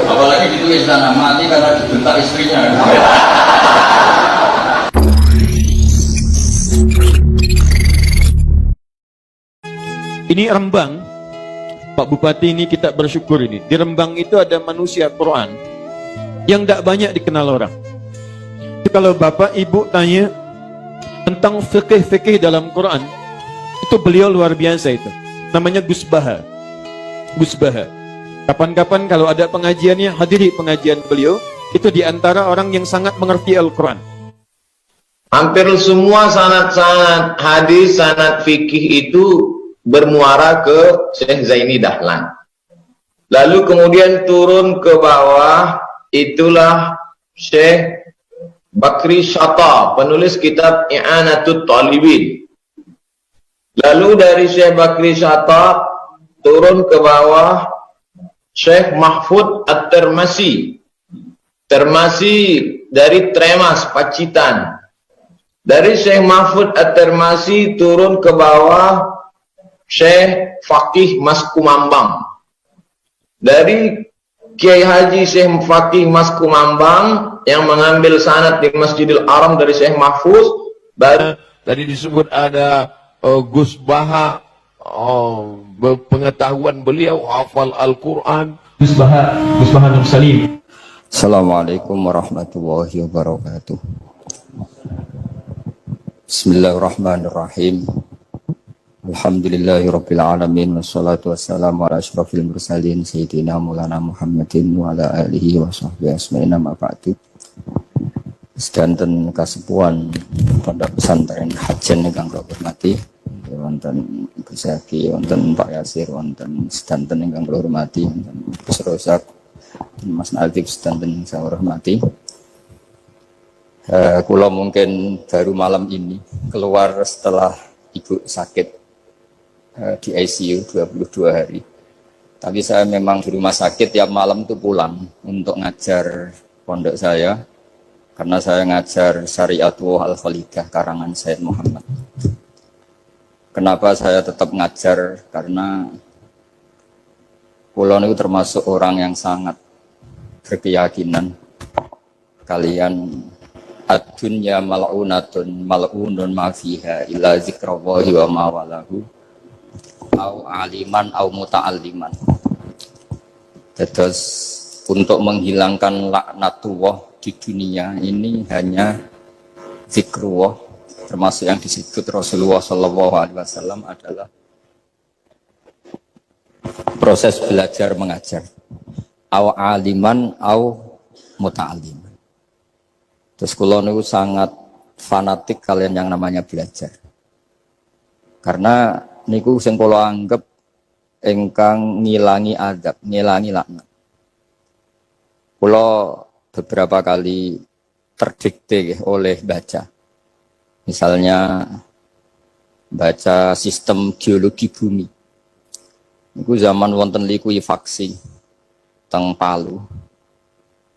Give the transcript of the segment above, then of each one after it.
Apalagi ditulis sana mati karena dibentak istrinya. Ini Rembang, Pak Bupati, ini kita bersyukur ini. Di Rembang itu ada manusia Quran yang tidak banyak dikenal orang. Jadi kalau Bapak Ibu tanya tentang fikih-fikih dalam Quran, itu beliau luar biasa itu. Namanya Gus Baha. Gus Baha. Kapan-kapan kalau ada pengajiannya, hadiri pengajian beliau. Itu diantara orang yang sangat mengerti Al-Quran. Hampir semua sanad-sanad hadis, sanad fikih itu bermuara ke Syekh Zaini Dahlan. Lalu kemudian turun ke bawah, itulah Syekh Bakri Syata, penulis kitab I'anatut Talibin. Lalu dari Syekh Bakri Syata turun ke bawah Syekh Mahfud At-Termasi. Termasi dari Tremas, Pacitan. Dari Syekh Mahfud At-Termasi turun ke bawah Syekh Fakih Mas Kumambang. Dari Kiai Haji Syekh Fakih Mas Kumambang yang mengambil sanad di Masjidil Haram dari Syekh Mahfuz. Tadi disebut ada Gus Baha, pengetahuan beliau hafal Al-Quran. Gus Baha Nur Salim. Assalamualaikum warahmatullahi wabarakatuh. Bismillahirrahmanirrahim. Alhamdulillahirabbil alamin wassalatu wassalamu ala asyrofil mursalin sayyidina Maulana Muhammadin wa ala alihi wa sahbihi asma'ina ma ba'du. Sedanten kasepuhan Pondok Pesantren Hajen ingkang kula hormati, wonten Gus Zaki, wonten Pak Yasir, wonten sedanten ingkang kula hormati, wonten Gus Rozak, Mas Nadik, sedanten saya hormati. Kula mungkin baru malam ini keluar setelah ibu sakit di ICU 22 hari. Tapi saya memang di rumah sakit tiap malam itu pulang untuk ngajar pondok saya, karena saya ngajar Syariatullah Al-Khalidah karangan Said Muhammad. Kenapa saya tetap ngajar? Karena kula niku termasuk orang yang sangat berkeyakinan kalian ad-dunya mal'unatun mal'unun ma fiha illa zikrallahi wa ma walahu au aliman au muta'alliman. Terus untuk menghilangkan laknatullah di dunia ini hanya zikrullah, termasuk yang disebut Rasulullah SAW adalah proses belajar mengajar, au aliman au muta'alliman. Terus kula niku sangat fanatik kalian yang namanya belajar. Karena niku sing kula anggap ingkang ngilangi adab, ngilangi laknat. Kula beberapa kali terdikte oleh baca. Misalnya baca sistem geologi bumi. Niku zaman wonten likuifaksi teng Palu.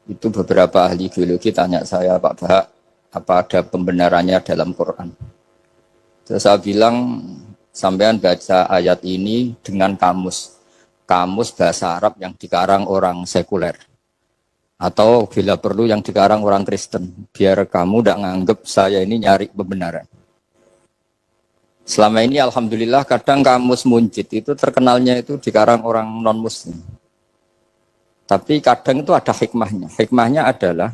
Itu beberapa ahli geologi tanya saya, Pak Bahak, apa ada pembenarannya dalam Quran? Terus saya bilang, sampean baca ayat ini dengan kamus bahasa Arab yang dikarang orang sekuler, atau bila perlu yang dikarang orang Kristen, biar kamu tidak nganggep saya ini nyari pembenaran. Selama ini alhamdulillah kadang kamus Munjid itu terkenalnya itu dikarang orang non muslim. Tapi kadang itu ada hikmahnya. Hikmahnya adalah,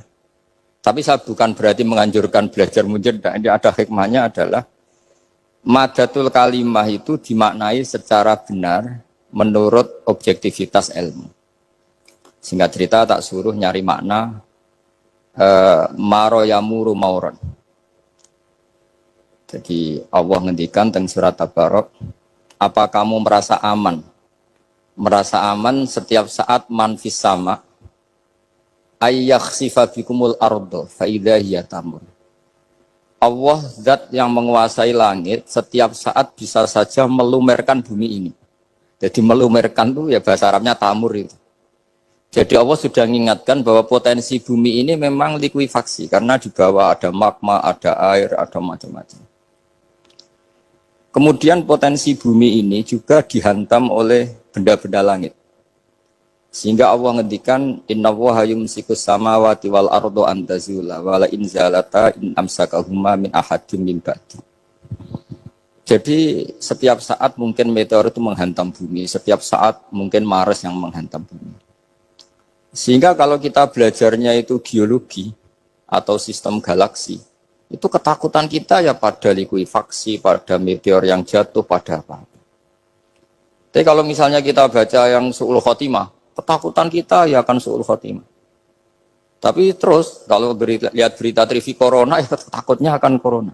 tapi saya bukan berarti menganjurkan belajar Munjid, ini ada hikmahnya adalah madatul kalimah itu dimaknai secara benar menurut objektivitas ilmu. Singkat cerita tak suruh nyari makna maro yamuru mauron. Jadi Allah ngendikan teng surat Tabarok, apa kamu merasa aman? Merasa aman setiap saat manfis sama ayyakhsifa bikumul ardo fa idza hiya tamur. Allah zat yang menguasai langit setiap saat bisa saja melumerkan bumi ini. Jadi melumerkan itu ya bahasa Arabnya tamur itu. Jadi Allah sudah mengingatkan bahwa potensi bumi ini memang likuifaksi karena di bawah ada magma, ada air, ada macam-macam. Kemudian potensi bumi ini juga dihantam oleh benda-benda langit. Sehingga Allah ngendikan innallaha yumsikus samawati wal ardo an tazula wala in zalata in amsakahuma min ahadin min ba'di. Jadi setiap saat mungkin meteor itu menghantam bumi, setiap saat mungkin Mars yang menghantam bumi. Sehingga kalau kita belajarnya itu geologi atau sistem galaksi, itu ketakutan kita ya pada likuifaksi, pada meteor yang jatuh, pada apa. Tapi kalau misalnya kita baca yang su'ul khotimah, ketakutan kita ya akan su'ul khotimah. Tapi terus kalau lihat berita TV corona ya takutnya akan corona.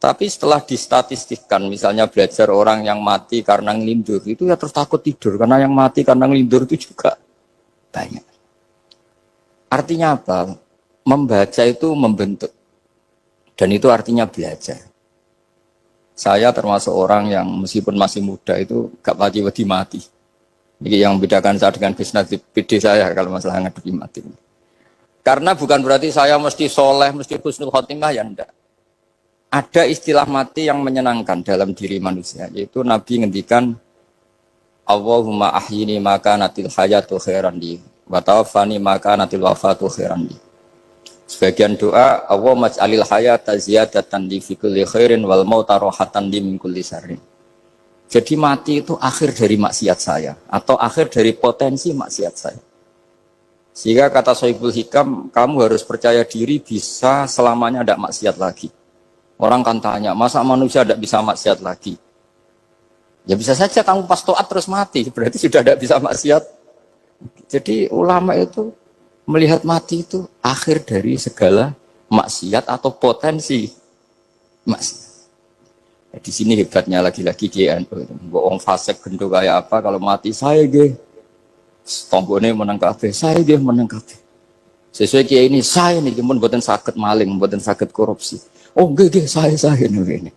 Tapi setelah distatistikkan, misalnya belajar orang yang mati karena ngelindur, itu ya terus takut tidur. Karena yang mati karena ngelindur itu juga banyak. Artinya apa? Membaca itu membentuk. Dan itu artinya belajar. Saya termasuk orang yang meskipun masih muda itu gak wedi mati. Ini yang membedakan saya dengan bisnis PD saya kalau masalah ngadepi mati. Karena bukan berarti saya mesti soleh, mesti husnul khotimah, ya enggak. Ada istilah mati yang menyenangkan dalam diri manusia, yaitu Nabi ngendikan Allahumma ahyini maka natil hayatu khairan li wa tawaffani maka natil wafatu khairan li. Sebagian doa Allahumma maj'alil hayata ziyadatan li fi kulli khairin wal mauta rohatan li min kulli syarrin. Jadi mati itu akhir dari maksiat saya atau akhir dari potensi maksiat saya. Sehingga kata Sohibul Hikam, kamu harus percaya diri bisa selamanya tidak maksiat lagi. Orang kan tanya, masa manusia tidak bisa maksiat lagi? Ya bisa saja kamu pas toat terus mati, berarti sudah tidak bisa maksiat. Jadi ulama itu melihat mati itu akhir dari segala maksiat atau potensi maksiat. Ya, di sini hebatnya lagi-lagi GNU. Bohong fasik gendut kayak apa kalau mati saya ge. Tombone menang kabeh, saya ge menang kabeh. Sesuai kiai ini saya nih pun mboten saged maling, mboten saged korupsi. Oh nggih saya ini.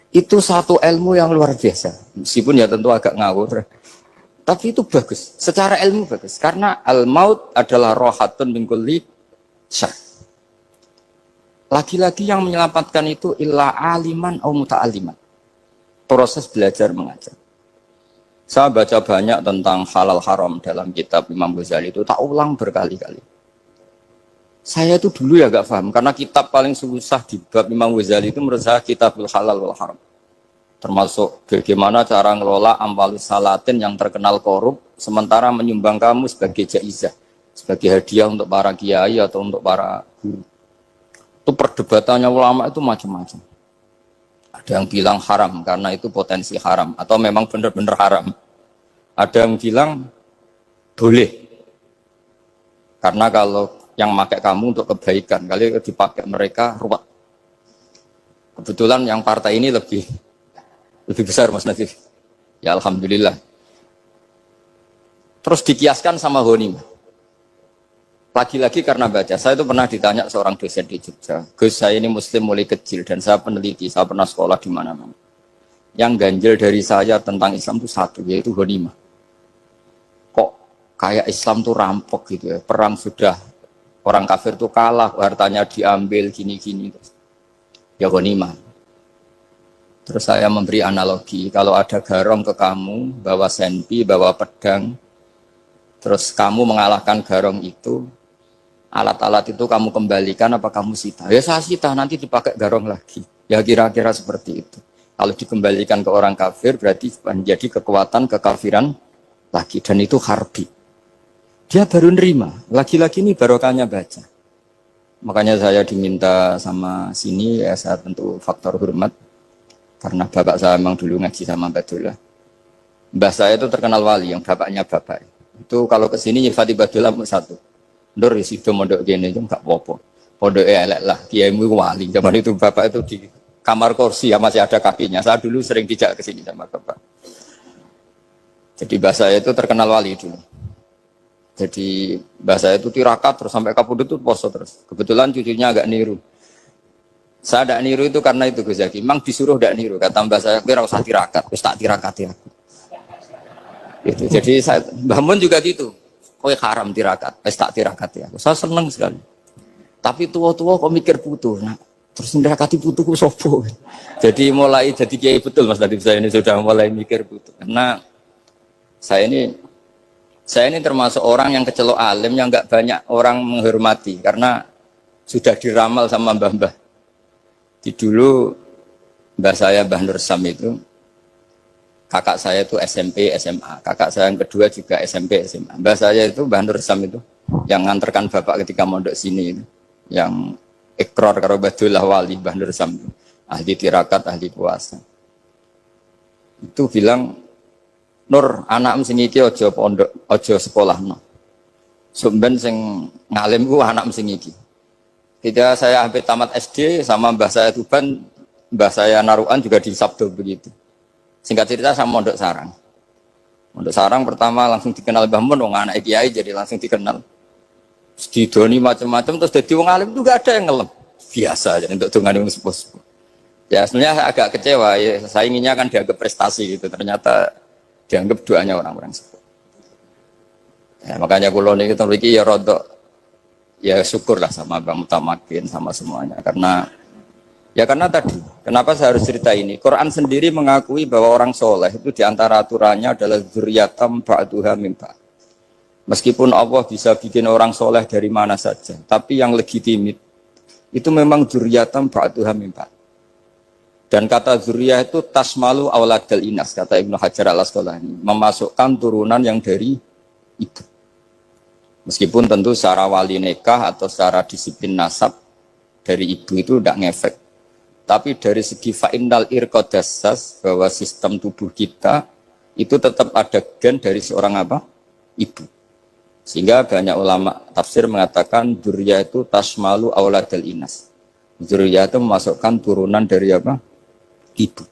Itu satu ilmu yang luar biasa. Meskipun ya tentu agak ngawur. Tapi itu bagus. Secara ilmu bagus karena al-maut adalah rohatun min kulli syarr. Lagi-lagi yang menyelamatkan itu illa aliman atau muta'aliman. Proses belajar mengajar. Saya baca banyak tentang halal haram dalam kitab Imam Ghazali itu, tak ulang berkali-kali. Saya itu dulu ya gak paham, karena kitab paling susah di bab Imam Ghazali itu menurut saya kitabul halal wal haram. Termasuk bagaimana cara ngelola amwalus salatin yang terkenal korup, sementara menyumbang kamu sebagai jaizah, sebagai hadiah untuk para kiai atau untuk para guru. Itu perdebatannya ulama itu macam-macam. Ada yang bilang haram karena itu potensi haram atau memang benar-benar haram. Ada yang bilang boleh karena kalau yang pakai kamu untuk kebaikan, kali dipakai mereka ruwet. Kebetulan yang partai ini lebih besar Mas Nadif. Ya alhamdulillah. Terus dikiaskan sama ghanimah. Lagi-lagi karena baca, saya itu pernah ditanya seorang dosen di Jogja, Gus saya ini muslim mulai kecil dan saya peneliti, saya pernah sekolah di mana-mana. Yang ganjil dari saya tentang Islam itu satu, yaitu ghanimah. Kok kayak Islam tuh rampok gitu ya, perang sudah, orang kafir tuh kalah, hartanya diambil gini-gini. Ya ghanimah. Terus saya memberi analogi, kalau ada garong ke kamu, bawa senpi, bawa pedang, terus kamu mengalahkan garong itu, alat-alat itu kamu kembalikan apa kamu sita? Ya saya sita, nanti dipakai garong lagi. Ya kira-kira seperti itu. Kalau dikembalikan ke orang kafir berarti menjadi kekuatan kekafiran lagi. Dan itu harbi. Dia baru nerima. Lagi-lagi ini barokahnya baca. Makanya saya diminta sama sini, ya saya tentu faktor hormat. Karena bapak saya memang dulu ngaji sama Badullah. Mbah saya itu terkenal wali, yang bapaknya bapak. Itu kalau kesini nyifati Badullah satu. Ndur sido mondok gini itu enggak apa-apa. Pondok elek lah, kiaimu wali. Zaman itu bapak itu di kamar kursi ya masih ada kakinya. Saya dulu sering dijak ke sini sama bapak. Jadi bahasa itu terkenal wali dulu. Jadi bahasa itu tirakat terus sampai kapundut itu poso terus. Kebetulan cucunya agak niru. Saya tidak niru itu karena itu Gus Zaki. Memang disuruh tidak niru. Kata mbak saya, kira usah tirakat. Terus tak tirakati aku. Gitu. Jadi saya, Mbah Mun juga gitu. Kowe haram tirakat, tak tirakat ya. Saya seneng sekali. Tapi tua-tua kok mikir putu. Nah, terus tirakati putuku sopo. Jadi mulai jadi kiai betul Mas Nadif saya ini sudah mulai mikir putu. Karena saya ini Saya ini termasuk orang yang kecelok alim yang nggak banyak orang menghormati karena sudah diramal sama mbah-mbah. Di dulu mbah saya Mbah Nur Sam itu, kakak saya itu SMP, SMA. Kakak saya yang kedua juga SMP, SMA. Mbah saya itu Mbah Nur Sam itu yang nganterkan bapak ketika mondok sini itu, yang ikrar karo Badullah Wali Mbah Nur Sam itu, ahli tirakat, ahli puasa. Itu bilang, Nur, anak sing iki aja pondok, aja sekolahno. Sumben sing ngalim ku anak sing iki. Ketika saya hampir tamat SD sama mbah saya Tuban, mbah saya Naruan juga di Sabdo begitu. Singkat cerita saya mondok sarang. Mondok sarang pertama langsung dikenal Mbah Mun, wong anak kiai jadi langsung dikenal. Didoni macam-macam terus dadi wong alim itu gak ada yang ngelem. Biasa aja untuk dongane wong sepuh. Ya sebenarnya saya agak kecewa ya, saya inginnya kan dianggap prestasi gitu. Ternyata dianggap doanya orang-orang sepuh. Ya, makanya kulo niki mriki ya rodok ya syukurlah sama Bang Mutamakin sama semuanya karena tadi kenapa saya harus cerita ini. Quran sendiri mengakui bahwa orang soleh itu diantara aturannya adalah dzurriyyatam ba'duha min ba'd. Meskipun Allah bisa bikin orang soleh dari mana saja, tapi yang legitimit itu memang dzurriyyatam ba'duha min ba'd. Dan kata dzurriyah itu tasmalu auladal inas, kata Ibnu Hajar al-Asqalani, memasukkan turunan yang dari ibu. Meskipun tentu secara wali nikah atau secara disiplin nasab dari ibu itu tidak ngefek. Tapi dari segi fa'innal irqadassas, bahwa sistem tubuh kita itu tetap ada gen dari seorang apa? Ibu. Sehingga banyak ulama tafsir mengatakan dzurriyah itu tasmalu auladal inas. Dzurriyah itu memasukkan turunan dari apa? Ibu.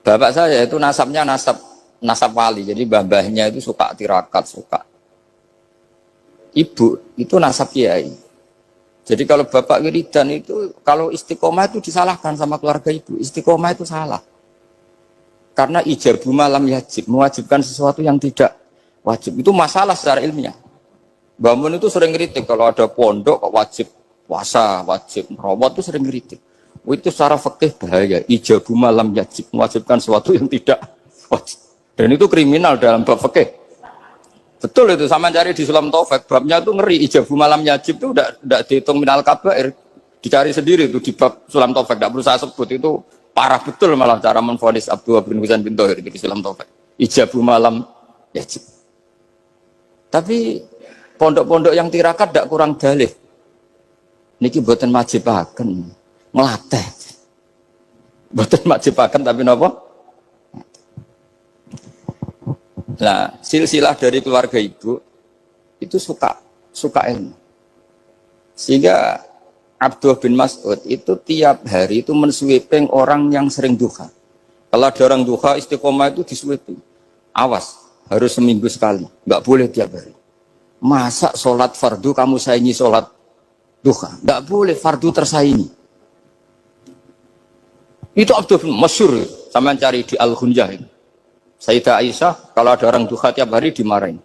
Bapak saya itu nasabnya nasab wali, jadi mbah-mbahnya itu suka tirakat, suka. Ibu itu nasab kiai. Jadi kalau bapak wiridan itu, kalau istiqomah itu disalahkan sama keluarga ibu. Istiqomah itu salah. Karena ijabu malam yajib, mewajibkan sesuatu yang tidak wajib. Itu masalah secara ilmiah. Mbah Mun itu sering kritik kalau ada pondok kok wajib puasa, wajib merawat itu sering kritik. Itu secara fikih bahaya. Ijabu malam yajib, mewajibkan sesuatu yang tidak wajib. Dan itu kriminal dalam bab fikih. Betul itu, sama cari di Sulam Taufik, babnya itu ngeri, ijabu malam yajib itu tidak dihitung minal kabair, dicari sendiri itu di bab Sulam Taufik, tidak perlu saya sebut, itu parah betul malah cara menvonis Abdullah bin Husain bin Thohir di Sulam Taufik, ijabu malam yajib. Tapi pondok-pondok yang tirakat tidak kurang dalih, niki boten majibaken, ngelatih, boten majibaken tapi napa? Nah, silsilah dari keluarga ibu itu suka ilmu. Sehingga Abdullah bin Mas'ud itu tiap hari itu mensweeping orang yang sering duha. Kalau ada orang duha istiqomah itu disweeping. Awas, harus seminggu sekali, nggak boleh tiap hari. Masa sholat fardu kamu saingi sholat duha? Nggak boleh, fardu tersaingi. Itu Abdullah bin Masyhur, sama cari di Al-Hunjah ini. Sayyidah Aisyah, kalau ada orang duha tiap hari dimarahin.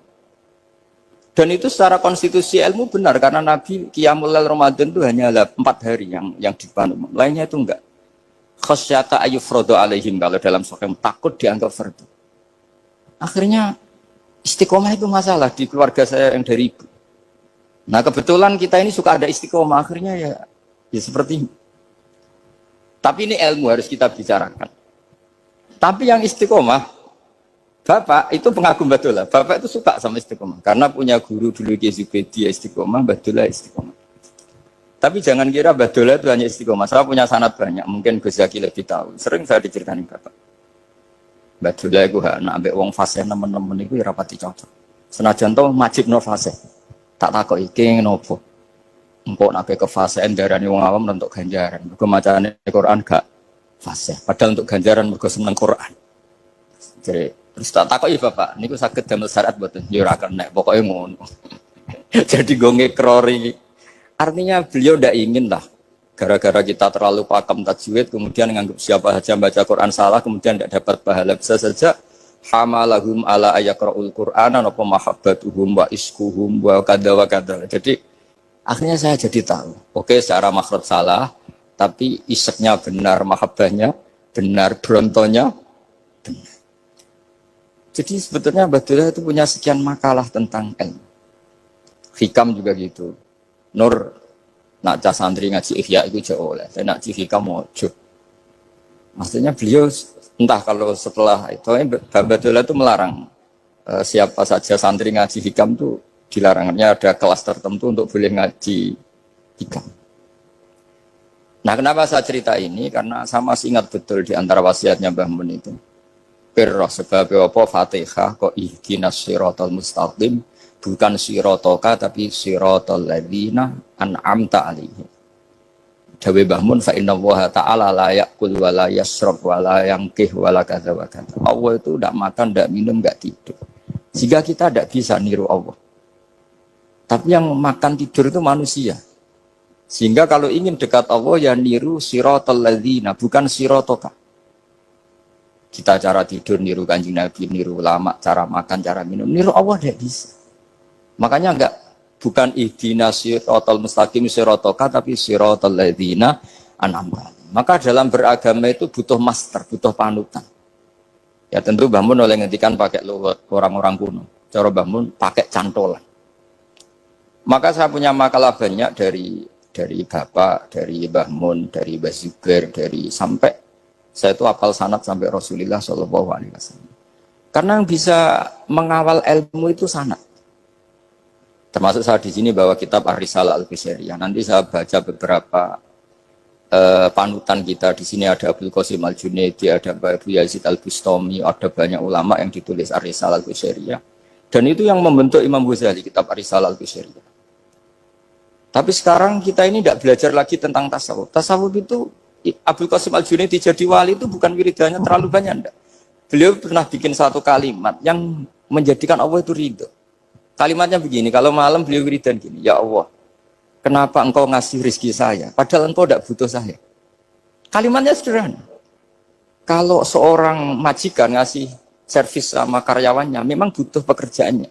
Dan itu secara konstitusi ilmu benar, karena Nabi Qiyamul Lail Ramadan itu hanya 4 hari yang dipandu. Lainnya itu enggak. Khasyata ayyufrodo alaihim, kalau dalam sahih takut dianggap fardu. Akhirnya istiqomah itu masalah di keluarga saya yang dari ibu. Nah kebetulan kita ini suka ada istiqomah, akhirnya ya seperti ini. Tapi ini ilmu harus kita bicarakan. Tapi yang istiqomah, Bapak itu pengagum Badullah. Bapak itu suka sama istiqomah karena punya guru dulu Kiai Zubedi istiqomah, Badullah istiqomah. Tapi jangan kira Badullah itu hanya istiqomah. Saya punya sanad banyak, mungkin Gus Zaki lebih tahu. Sering saya diceritain Bapak. Badullah itu anak ambek wong fasih nemen-nemen itu ya rapati cocok. Senajan to majib no fasih. Tak takoki iki nopo. Engko nek ke fasih ndarani wong awam untuk ganjaran. Mergo macane Quran gak fasih. Padahal untuk ganjaran mergo seneng Quran. Jadi terus tak takoki Bapak, niku saged damel syarat mboten? Ya ora kena, pokoke ngono. Jadi go ngekrori. Artinya beliau ndak ingin lah gara-gara kita terlalu pakem tajwid kemudian nganggap siapa saja baca Quran salah kemudian tidak dapat pahala. Bisa saja hamalahum ala ayaqraul Qur'ana wa mahabbatuhum wa iskuhum wa kadza wa kadza. Jadi akhirnya saya jadi tahu. Oke, secara makhraj salah, tapi iseknya benar, mahabbahnya benar, brontonya benar. Jadi sebetulnya Abdullah itu punya sekian makalah tentang ilmu. Hikam juga gitu. Nur nak cah santri ngaji ihya itu jauh oleh. Saya nak ngaji hikam mojo. Maksudnya beliau entah kalau setelah itu Abdullah itu melarang siapa saja santri ngaji hikam itu dilarangnya ada kelas tertentu untuk boleh ngaji hikam. Nah, kenapa saya cerita ini? Karena saya masih ingat betul di antara wasiatnya Mbah Mun itu. Pirroh sebab apa Fatihah kok ihdinas siratal mustaqim, bukan sirotoka tapi sirotol ladzina an'amta alaihim. Dawe Mbah Mun fa inna Allaha ta'ala la ya'kul wa la yashrab wa la yankih wa la kadza wa kadza. Allah itu tidak makan, tidak minum, tidak tidur. Sehingga kita tidak bisa niru Allah. Tapi yang makan tidur itu manusia. Sehingga kalau ingin dekat Allah ya niru sirotol ladzina, bukan sirotoka. Kita cara tidur niru Kanjeng Nabi, niru ulama, cara makan, cara minum, niru Allah tidak bisa. Makanya enggak, bukan ihdinas sirotol mustaqim sirotoka, tapi sirotol ladzina an'amta. Maka dalam beragama itu butuh master, butuh panutan. Ya tentu Mbah Mun oleh ngendikan pakai luwet orang-orang kuno. Cara Mbah Mun pakai cantolan. Maka saya punya makalah banyak dari Bapak, dari Mbah Mun, dari Mbah Zubair, dari sampai saya itu hafal sanad sampai Rasulullah SAW. Karena yang bisa mengawal ilmu itu sanad. Termasuk saya di sini bawa kitab Ar-Risalah Al-Qushairiyah. Nanti saya baca beberapa panutan kita. Di sini ada Abdul Qasim Al-Junaidi, ada Abu Yazid Al-Bustami, ada banyak ulama yang ditulis Ar-Risalah Al-Qushairiyah. Dan itu yang membentuk Imam Ghazali, kitab Ar-Risalah Al-Qushairiyah. Tapi sekarang kita ini tidak belajar lagi tentang tasawuf. Tasawuf itu Abdul Qasim Al-Junaidi jadi wali itu bukan wiridannya terlalu banyak. Enggak. Beliau pernah bikin satu kalimat yang menjadikan Allah itu ridho. Kalimatnya begini, kalau malam beliau wiridan gini, ya Allah, kenapa engkau ngasih rezeki saya? Padahal engkau tidak butuh saya. Kalimatnya sederhana. Kalau seorang majikan ngasih servis sama karyawannya, memang butuh pekerjaannya.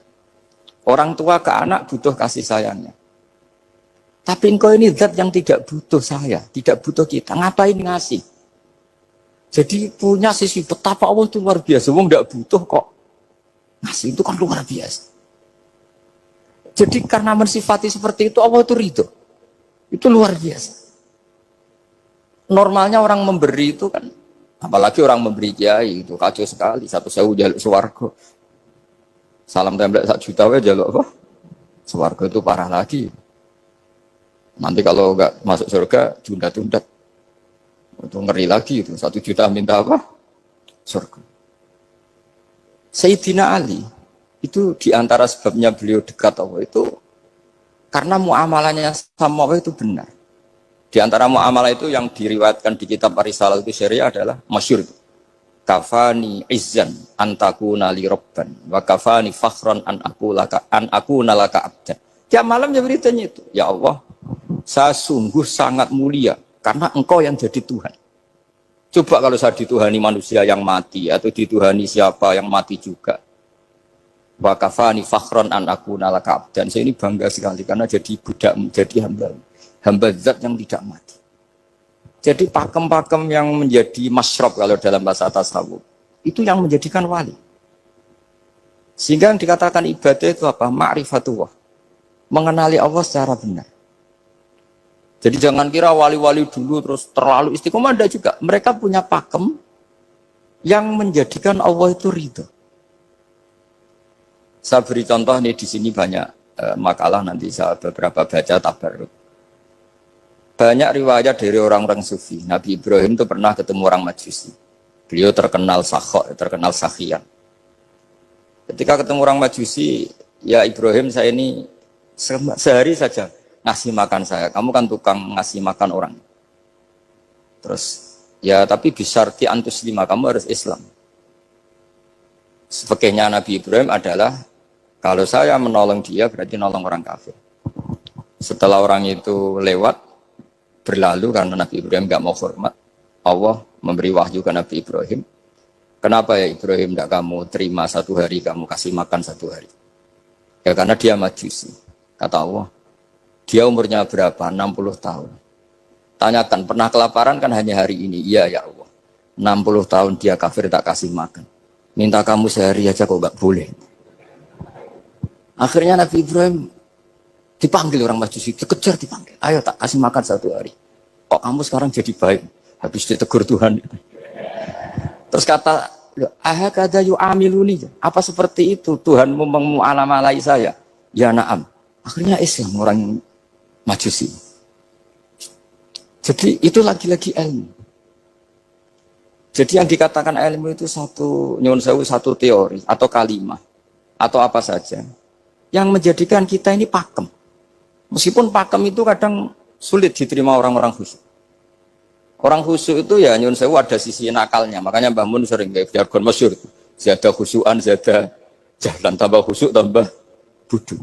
Orang tua ke anak butuh kasih sayangnya. Tapi engkau ini zat yang tidak butuh saya, tidak butuh kita. Ngapain ngasih? Jadi punya sisi betapa Allah itu luar biasa. Wong tidak butuh kok. Ngasih itu kan luar biasa. Jadi karena mensifati seperti itu Allah itu ridho. Itu luar biasa. Normalnya orang memberi itu kan, apalagi orang memberi kiai itu kacau sekali. 1.000 jaluk swarga. Salam template 1 juta wae jaluk apa? Swarga itu parah lagi. Nanti kalau enggak masuk surga, tunda-tunda. Itu ngeri lagi itu. 1 juta minta apa? Surga. Sayyidina Ali, itu diantara sebabnya beliau dekat Allah itu, karena muamalahnya sama Allah itu benar. Di antara muamalah itu yang diriwayatkan di kitab Ar-Risalah Al-Qushairiyah adalah masyhur. Kafani izzan antakuna li robban, wa kafani fakhran an akuna laka abdan. Tiap malam ya beritanya itu, ya Allah, saya sungguh sangat mulia karena engkau yang jadi Tuhan. Coba kalau saya dituhani manusia yang mati atau dituhani siapa yang mati juga. Wa kafani fakhran an akuna laka abdan. Saya ini bangga sekali karena jadi budak, jadi hamba zat yang tidak mati. Jadi pakem-pakem yang menjadi masyrab kalau dalam bahasa tasawuf itu yang menjadikan wali. Sehingga yang dikatakan ibadah itu apa? Ma'rifatullah. Mengenali Allah secara benar. Jadi jangan kira wali-wali dulu terus terlalu istiqomah, ada juga. Mereka punya pakem yang menjadikan Allah itu ridho. Saya beri contoh nih di sini banyak makalah, nanti saya beberapa baca tabarruk. Banyak riwayat dari orang-orang sufi. Nabi Ibrahim itu pernah ketemu orang Majusi. Beliau terkenal sakhok, terkenal sakhian. Ketika ketemu orang Majusi, ya Ibrahim saya ini sehari saja ngasih makan saya. Kamu kan tukang ngasih makan orang. Terus, ya tapi bisyarti antus lima, kamu harus Islam. Sebagainya Nabi Ibrahim adalah, kalau saya menolong dia berarti nolong orang kafir. Setelah orang itu lewat, berlalu karena Nabi Ibrahim nggak mau hormat, Allah memberi wahyu ke Nabi Ibrahim. Kenapa ya Ibrahim tidak kamu terima 1 hari, kamu kasih makan 1 hari? Ya karena dia Majusi. Kata Allah, dia umurnya berapa? 60 tahun. Tanyakan, pernah kelaparan kan hanya hari ini? Iya ya Allah. 60 tahun dia kafir tak kasih makan. Minta kamu sehari aja kok nggak boleh. Akhirnya Nabi Ibrahim dipanggil orang Majusi, dikejar dipanggil. Ayo tak kasih makan 1 hari. Kok kamu sekarang jadi baik? Habis ditegur Tuhan. Terus kata, ahakada yu'amiluni. Apa seperti itu Tuhanmu mengu'alamalai saya? Ya na'am. Akhirnya Islam orang Majusi. Jadi itu lagi-lagi ilmu. Jadi yang dikatakan ilmu itu satu teori atau kalimat atau apa saja yang menjadikan kita ini pakem. Meskipun pakem itu kadang sulit diterima orang-orang khusyuk. Orang khusyuk itu ya nyun sewu ada sisi nakalnya. Makanya Mbah Mun sering kayak jargon masyhur. Zada khusyuan, zada jalan, tambah khusyuk tambah bodoh.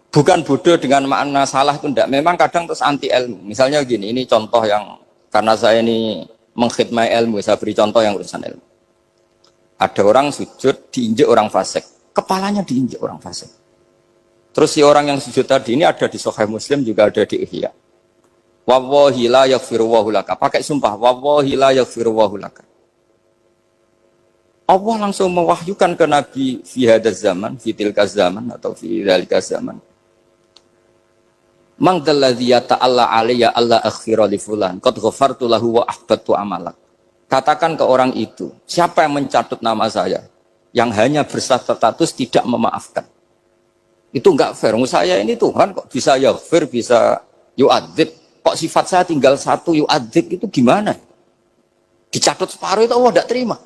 Bukan bodoh dengan makna salah itu enggak. Memang kadang terus anti ilmu. Misalnya gini, ini contoh yang karena saya ini mengkhidmati ilmu, saya beri contoh yang urusan ilmu. Ada orang sujud diinjek orang fasik, kepalanya diinjek orang fasik. Terus si orang yang sujud tadi ini ada di Sahih Muslim, juga ada di Ihya. Wallahi la yaghfiru wallahu laka. Pakai sumpah, wallahi la yaghfiru wallahu laka. Allah langsung mewahyukan ke Nabi fi hadzal zaman, fi tilka zaman atau fi dzalika zaman. Mang dalladzi yata'alla alayya alla akhira li fulan qad ghafartu lahu wa ahbattu amalak. Katakan ke orang itu, siapa yang mencatut nama saya yang hanya berstatus tidak memaafkan. Itu enggak fair. Saya ini Tuhan kok bisa yaghfir, bisa yu'adzib. Kok sifat saya tinggal 1 yu'adzib itu gimana? Dicatut separuh itu Allah enggak terima.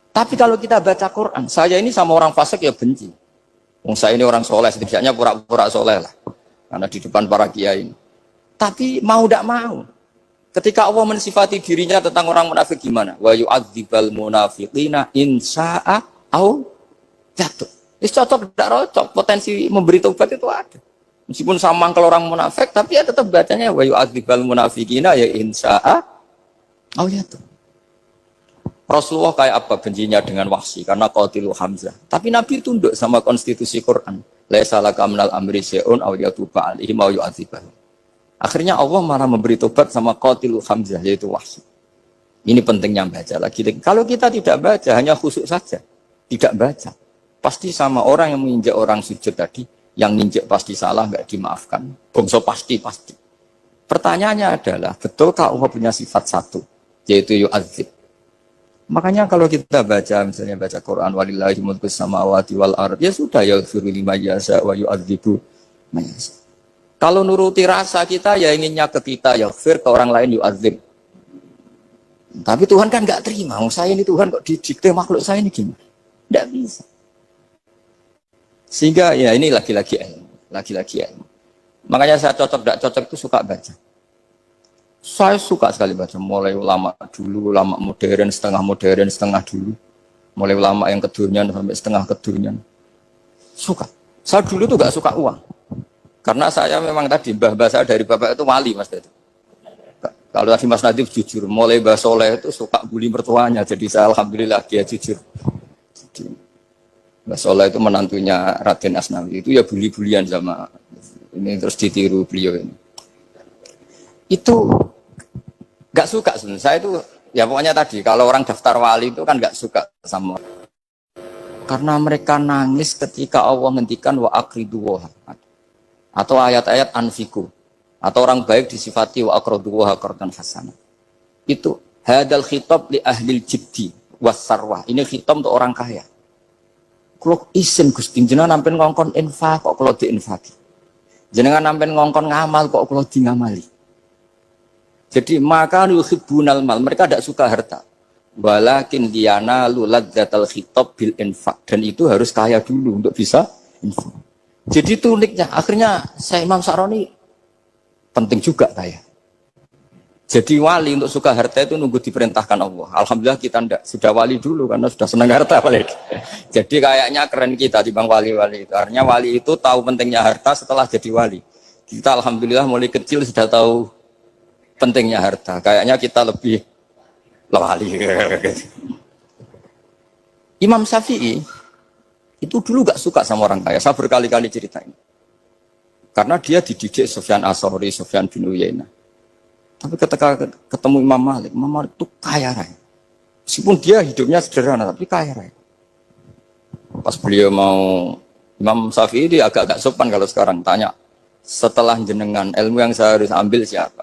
Tapi kalau kita baca Quran, saya ini sama orang fasik ya benci. Saya ini orang soleh, setidaknya pura-pura soleh lah. Karena di depan para kiai. Tapi mau tidak mau. Ketika Allah mensifati dirinya tentang orang munafik gimana? Wa yu'adzibal munafiqina insya'a au jatuh. Ini cocok tidak cocok. Potensi memberi tobat itu ada. Meskipun sama kalau orang munafik, tapi ya tetap bacanya wa yu'adzibal munafiqina ya insya'a au jatuh. Rasulullah kayak apa bencinya dengan Wahsy karena qatilu Hamzah. Tapi Nabi tunduk sama konstitusi Quran. Laisa laka minal amri syai'un aw yatuba alaihim aw yu'adzibahum. Akhirnya Allah malah memberi tobat sama qatilu Hamzah yaitu Wahsy. Ini pentingnya baca lagi. Kalau kita tidak baca hanya khusyuk saja, tidak baca, pasti sama orang yang menginjak orang sujud tadi, yang nginjak pasti salah enggak dimaafkan. Bongso pasti. Pertanyaannya adalah, betulkah Allah punya sifat 1 yaitu yu'adzib? Makanya kalau kita baca, misalnya baca Quran, walillahi mulkus samawati wal ardh, ya sudah, yaghfiru liman yasha wa yu'adzibu man yasha. Kalau nuruti rasa kita, ya inginnya ke kita, yaghfir, ke orang lain yu'adzib. Tapi Tuhan kan nggak terima. Saya ini Tuhan kok didikte makhluk saya ini gimana? Nggak bisa. Sehingga ya ini lagi-lagi ilmu. Makanya saya cocok, nggak cocok itu suka baca. Saya suka sekali baca, mulai ulama dulu, ulama modern, setengah dulu. Mulai ulama yang kedunian sampai setengah kedunian. Suka. Saya dulu tuh gak suka uang. Karena saya memang tadi, mbah-mbah saya dari bapak itu wali mas. Kalau tadi Mas Nadif jujur, mulai Mbah Soleh itu suka bully mertuanya. Jadi saya alhamdulillah dia jujur. Jadi, Mbah Soleh itu menantunya Raden Asnawi. Itu ya bully-bulian sama ini, terus ditiru beliau ini. Itu gak suka sebenarnya. Saya itu ya pokoknya tadi kalau orang daftar wali itu kan gak suka sama, karena mereka nangis ketika Allah ngendikan wa aqridu wa, atau ayat-ayat anfiku, atau orang baik disifati wa aqridu wa qardan hasanah. Itu hadal khitab li ahlil jiddi was sarwah. Ini khitab untuk orang kaya. Kalau isin Gusti jenengan nampen ngongkon infak kok kalau diinfaki. Jenengan nampen ngongkon ngamal kok kalau di ngamali. Jadi maka yuhibbunal mal, mereka tidak suka harta. Walakin liyana luladzatal khitab bil infak, dan itu harus kaya dulu untuk bisa infak. Jadi itu uniknya. Akhirnya saya Imam Sa'roni penting juga kaya. Jadi wali untuk suka harta itu nunggu diperintahkan Allah. Alhamdulillah kita tidak, sudah wali dulu karena sudah senang harta balik. Jadi kayaknya keren kita dibanding wali-wali itu. Artinya wali itu tahu pentingnya harta setelah jadi wali. Kita alhamdulillah mulai kecil sudah tahu pentingnya harta. Kayaknya kita lebih wali. Imam Syafi'i itu dulu gak suka sama orang kaya. Saya berkali-kali ceritain. Karena dia dididik Sufyan As-Tsauri, Sufyan bin Uyainah. Tapi ketika ketemu Imam Malik itu kaya raya. Meskipun dia hidupnya sederhana, tapi kaya raya. Pas beliau mau, Imam Syafi'i dia agak-agak sopan kalau sekarang tanya, setelah jenengan ilmu yang saya harus ambil siapa?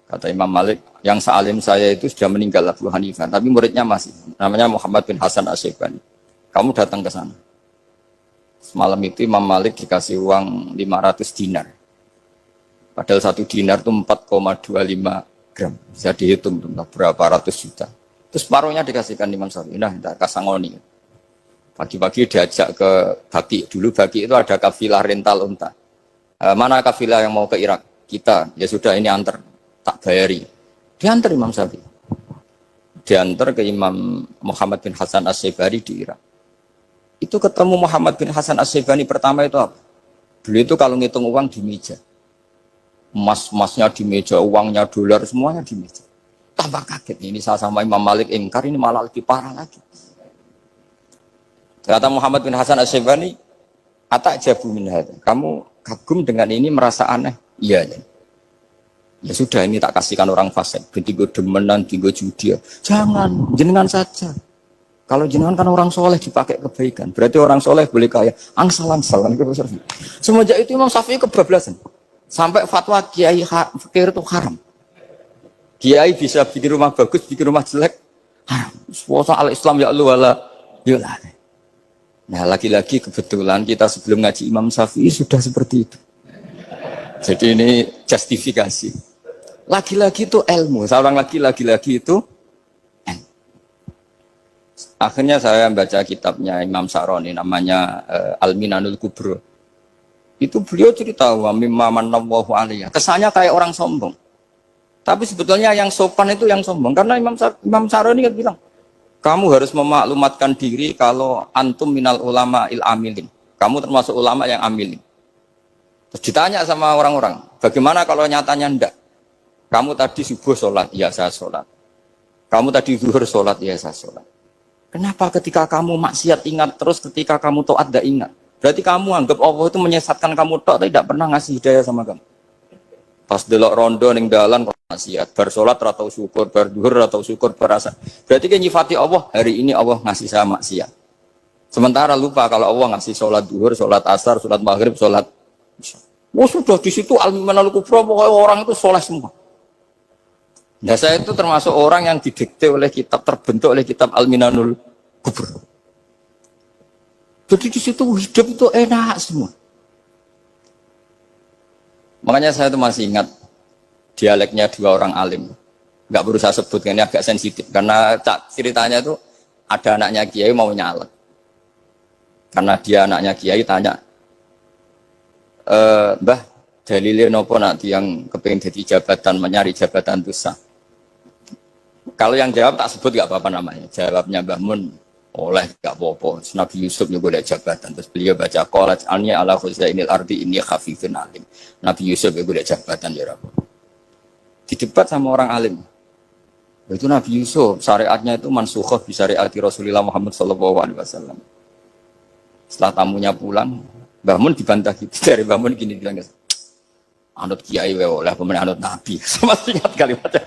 Kata Imam Malik, yang sealim saya itu sudah meninggal Abu Hanifah, tapi muridnya masih, namanya Muhammad bin Hasan Asy-Syaibani. Kamu datang ke sana. Semalam itu Imam Malik dikasih uang 500 dinar. Padahal 1 dinar itu 4,25 gram. Bisa dihitung berapa ratus juta. Terus paruhnya dikasihkan Imam Syafi'i. Nah, kasangoni. Pagi-pagi diajak ke Baki. Dulu Baki itu ada kafilah rental unta. Mana kafilah yang mau ke Irak? Kita. Ya sudah, ini antar. Tak bayari. Diantar Imam Syafi'i. Diantar ke Imam Muhammad bin Hasan Asy-Syaibani di Irak. Itu ketemu Muhammad bin Hasan Asy-Syaibani pertama itu apa? Beliau itu kalau ngitung uang di meja. Emas-emasnya di meja, uangnya dolar, semuanya di meja. Tambah kaget. Ini saya sama Imam Malik ingkar, ini malah lebih parah lagi. Kata Muhammad bin Hasan Asy-Syaibani, "Atajabu min hadza." Kamu kagum dengan ini, merasa aneh? Iya. Ya sudah, ini tak kasihkan orang fasik. Tiga demenan, tiga judi. Jangan, jenengan saja. Kalau jenengan kan orang soleh dipakai kebaikan. Berarti orang soleh boleh kaya. Angsal-angsal. Semenjak itu Imam Syafi'i kebablasan. Sampai fatwa kiai fikir itu haram. Kiai bisa bikin rumah bagus, bikin rumah jelek. Haram. Puasa al-Islam ya Allah wala yulah. Nah, lagi-lagi kebetulan kita sebelum ngaji Imam Syafi'i sudah seperti itu. Jadi ini justifikasi. Lagi-lagi itu ilmu. Seorang lagi-lagi itu ilmu. Akhirnya saya baca kitabnya Imam Sa'roni namanya Al-Minanul Kubro. Itu beliau cerita wa mimma manallahu alaihi. Kesannya kayak orang sombong. Tapi sebetulnya yang sopan itu yang sombong. Karena Imam Sa'roni kan bilang, kamu harus memaklumatkan diri kalau antum minal ulama il amilin. Kamu termasuk ulama yang amilin. Terus ditanya sama orang-orang, bagaimana kalau nyatanya enggak? Kamu tadi subuh sholat, ya saya sholat. Kamu tadi zuhur sholat, ya saya sholat. Kenapa ketika kamu maksiat ingat terus, ketika kamu taat tidak ingat? Berarti kamu anggap Allah itu menyesatkan kamu tok, tapi tidak pernah ngasih hidayah sama kamu. Pas delok rondo ning dalan maksiat, bar sholat atau syukur, bar zuhur atau syukur, berasa. Berarti kan nyifati Allah, hari ini Allah ngasih saya maksiat. Sementara lupa kalau Allah ngasih sholat zuhur, sholat asar, sholat maghrib, sholat isya. Oh sudah di situ al-minanul kubro, pokoknya orang itu soleh semua. Nah saya itu termasuk orang yang didikte oleh kitab, terbentuk oleh kitab Al-Minanul Kubro. Jadi di situ hidup itu enak semua. Makanya saya itu masih ingat dialeknya dua orang alim. Nggak perlu saya sebut, ini agak sensitif. Karena ceritanya itu ada anaknya kiai mau nyalek. Karena dia anaknya kiai tanya, Mbah, dalilnya nopo nanti yang kepingin jadi jabatan, mencari jabatan itu sah. Kalau yang jawab tak sebut gak apa-apa namanya. Jawabnya Mbah Mun, oleh gak apa-apa. Nabi Yusuf juga ada jabatan. Terus beliau baca qalat anni ala khuzainil ardi inni khafifun alim. Nabi Yusuf juga ada jabatan ya Rabb. Didebat sama orang alim. Itu Nabi Yusuf syariatnya itu mansukhah bi syariati Rasulullah Muhammad sallallahu alaihi wasallam. Setelah tamunya pulang, Mbah Mun dibantah gitu. Dari Mbah Mun gini bilang, anut kiai wae oleh pemenang anut nabi. Sama ingat kalimatnya.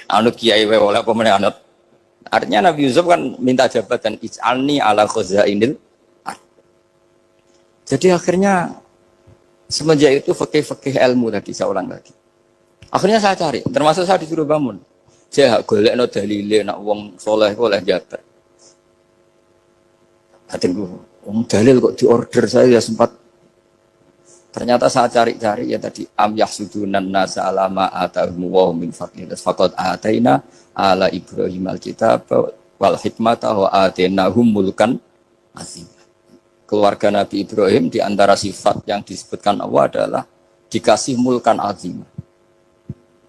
Anut kiai wae oleh pemenang anut. Artinya Nabi Yusuf kan minta jabatan ij'alni ala khuzainil ard. Jadi akhirnya semenjak itu fikih ilmu tadi saya ulang lagi. Akhirnya saya cari, termasuk saya disuruh bangun. Saya golekno dalile nak wong saleh oleh jabat. Hatinku, wong dalil kok diorder saya ya sempat. Ternyata saya cari-cari ya tadi am yahsudunan nasa alama atahum wa min fadlillah faqad ataina ala Ibrahim alkitab wal hikmata wa atainahum mulkan azim. Keluarga Nabi Ibrahim di antara sifat yang disebutkan Allah adalah dikasih mulkan azim.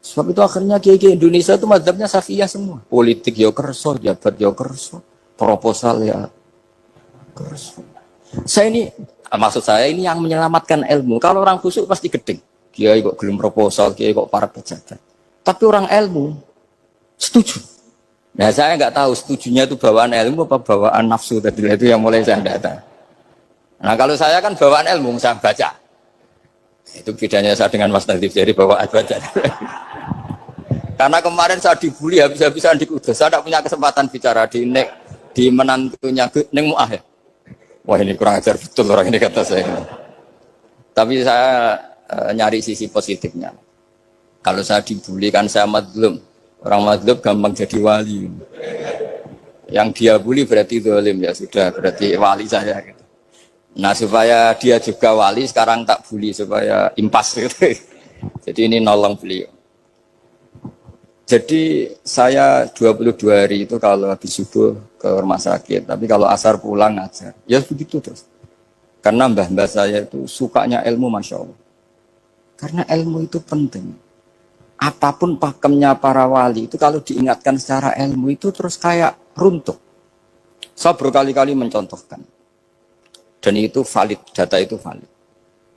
Sebab itu akhirnya kiai Indonesia itu mazhabnya Syafi'iyah semua. Politik ya kerso, jabat ya kerso, proposal ya kerso. Saya ini maksud saya ini yang menyelamatkan ilmu. Kalau orang khusyuk pasti gedeng. Kiai kok gelem proposal, kiai kok para pejabat. Tapi orang ilmu setuju. Nah saya nggak tahu setujunya itu bawaan ilmu apa bawaan nafsu tadi itu yang mulai saya data. Nah kalau saya kan bawaan ilmu saya baca. Itu bedanya saya dengan Mas Nadif jadi bawaan baca. Karena kemarin saya dibully habis-habisan di Kudus. Saya tidak punya kesempatan bicara di menantunya Neng Mu'ah ya. Wah ini kurang ajar betul orang ini kata saya. Tapi saya nyari sisi positifnya. Kalau saya dibully kan saya madlum. Orang madlum gampang jadi wali. Yang dia bully berarti zalim ya sudah berarti wali saya. Gitu. Nah supaya dia juga wali sekarang tak bully supaya impas gitu. Jadi ini nolong beliau. Jadi saya 22 hari itu kalau habis subuh ke rumah sakit, tapi kalau asar pulang ngajar. Ya begitu terus. Karena mbah-mbah saya itu sukanya ilmu Masya Allah. Karena ilmu itu penting. Apapun pakemnya para wali itu kalau diingatkan secara ilmu itu terus kayak runtuh. Saya berkali-kali mencontohkan. Dan itu valid, data itu valid.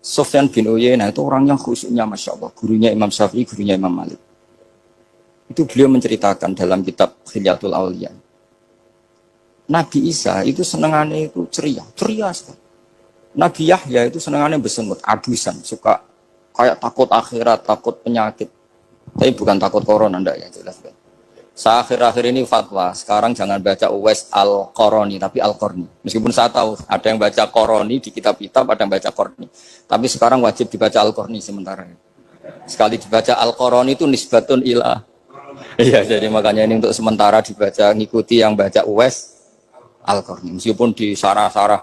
Sufyan bin Uyainah itu orang yang khusyuknya Masya Allah. Gurunya Imam Syafi'i, gurunya Imam Malik. Itu beliau menceritakan dalam kitab Khilyatul Auliya. Nabi Isa itu senengannya itu ceria sekali. Nabi Yahya itu senengannya bersenut, abusan, suka kayak takut akhirat, takut penyakit. Tapi bukan takut corona, enggak ya jelas. Saya akhir-akhir ini fatwa, sekarang jangan baca Uwais Al-Qarani, tapi Al-Qarni. Meskipun saya tahu ada yang baca Qarani di kitab-kitab, ada yang baca Qarni. Tapi sekarang wajib dibaca Al-Qarni sementara. Sekali dibaca Al-Qarani itu nisbatun ila. Iya, jadi makanya ini untuk sementara dibaca, ngikuti yang baca Uwais Al-Qarni. Meskipun di sarah-sarah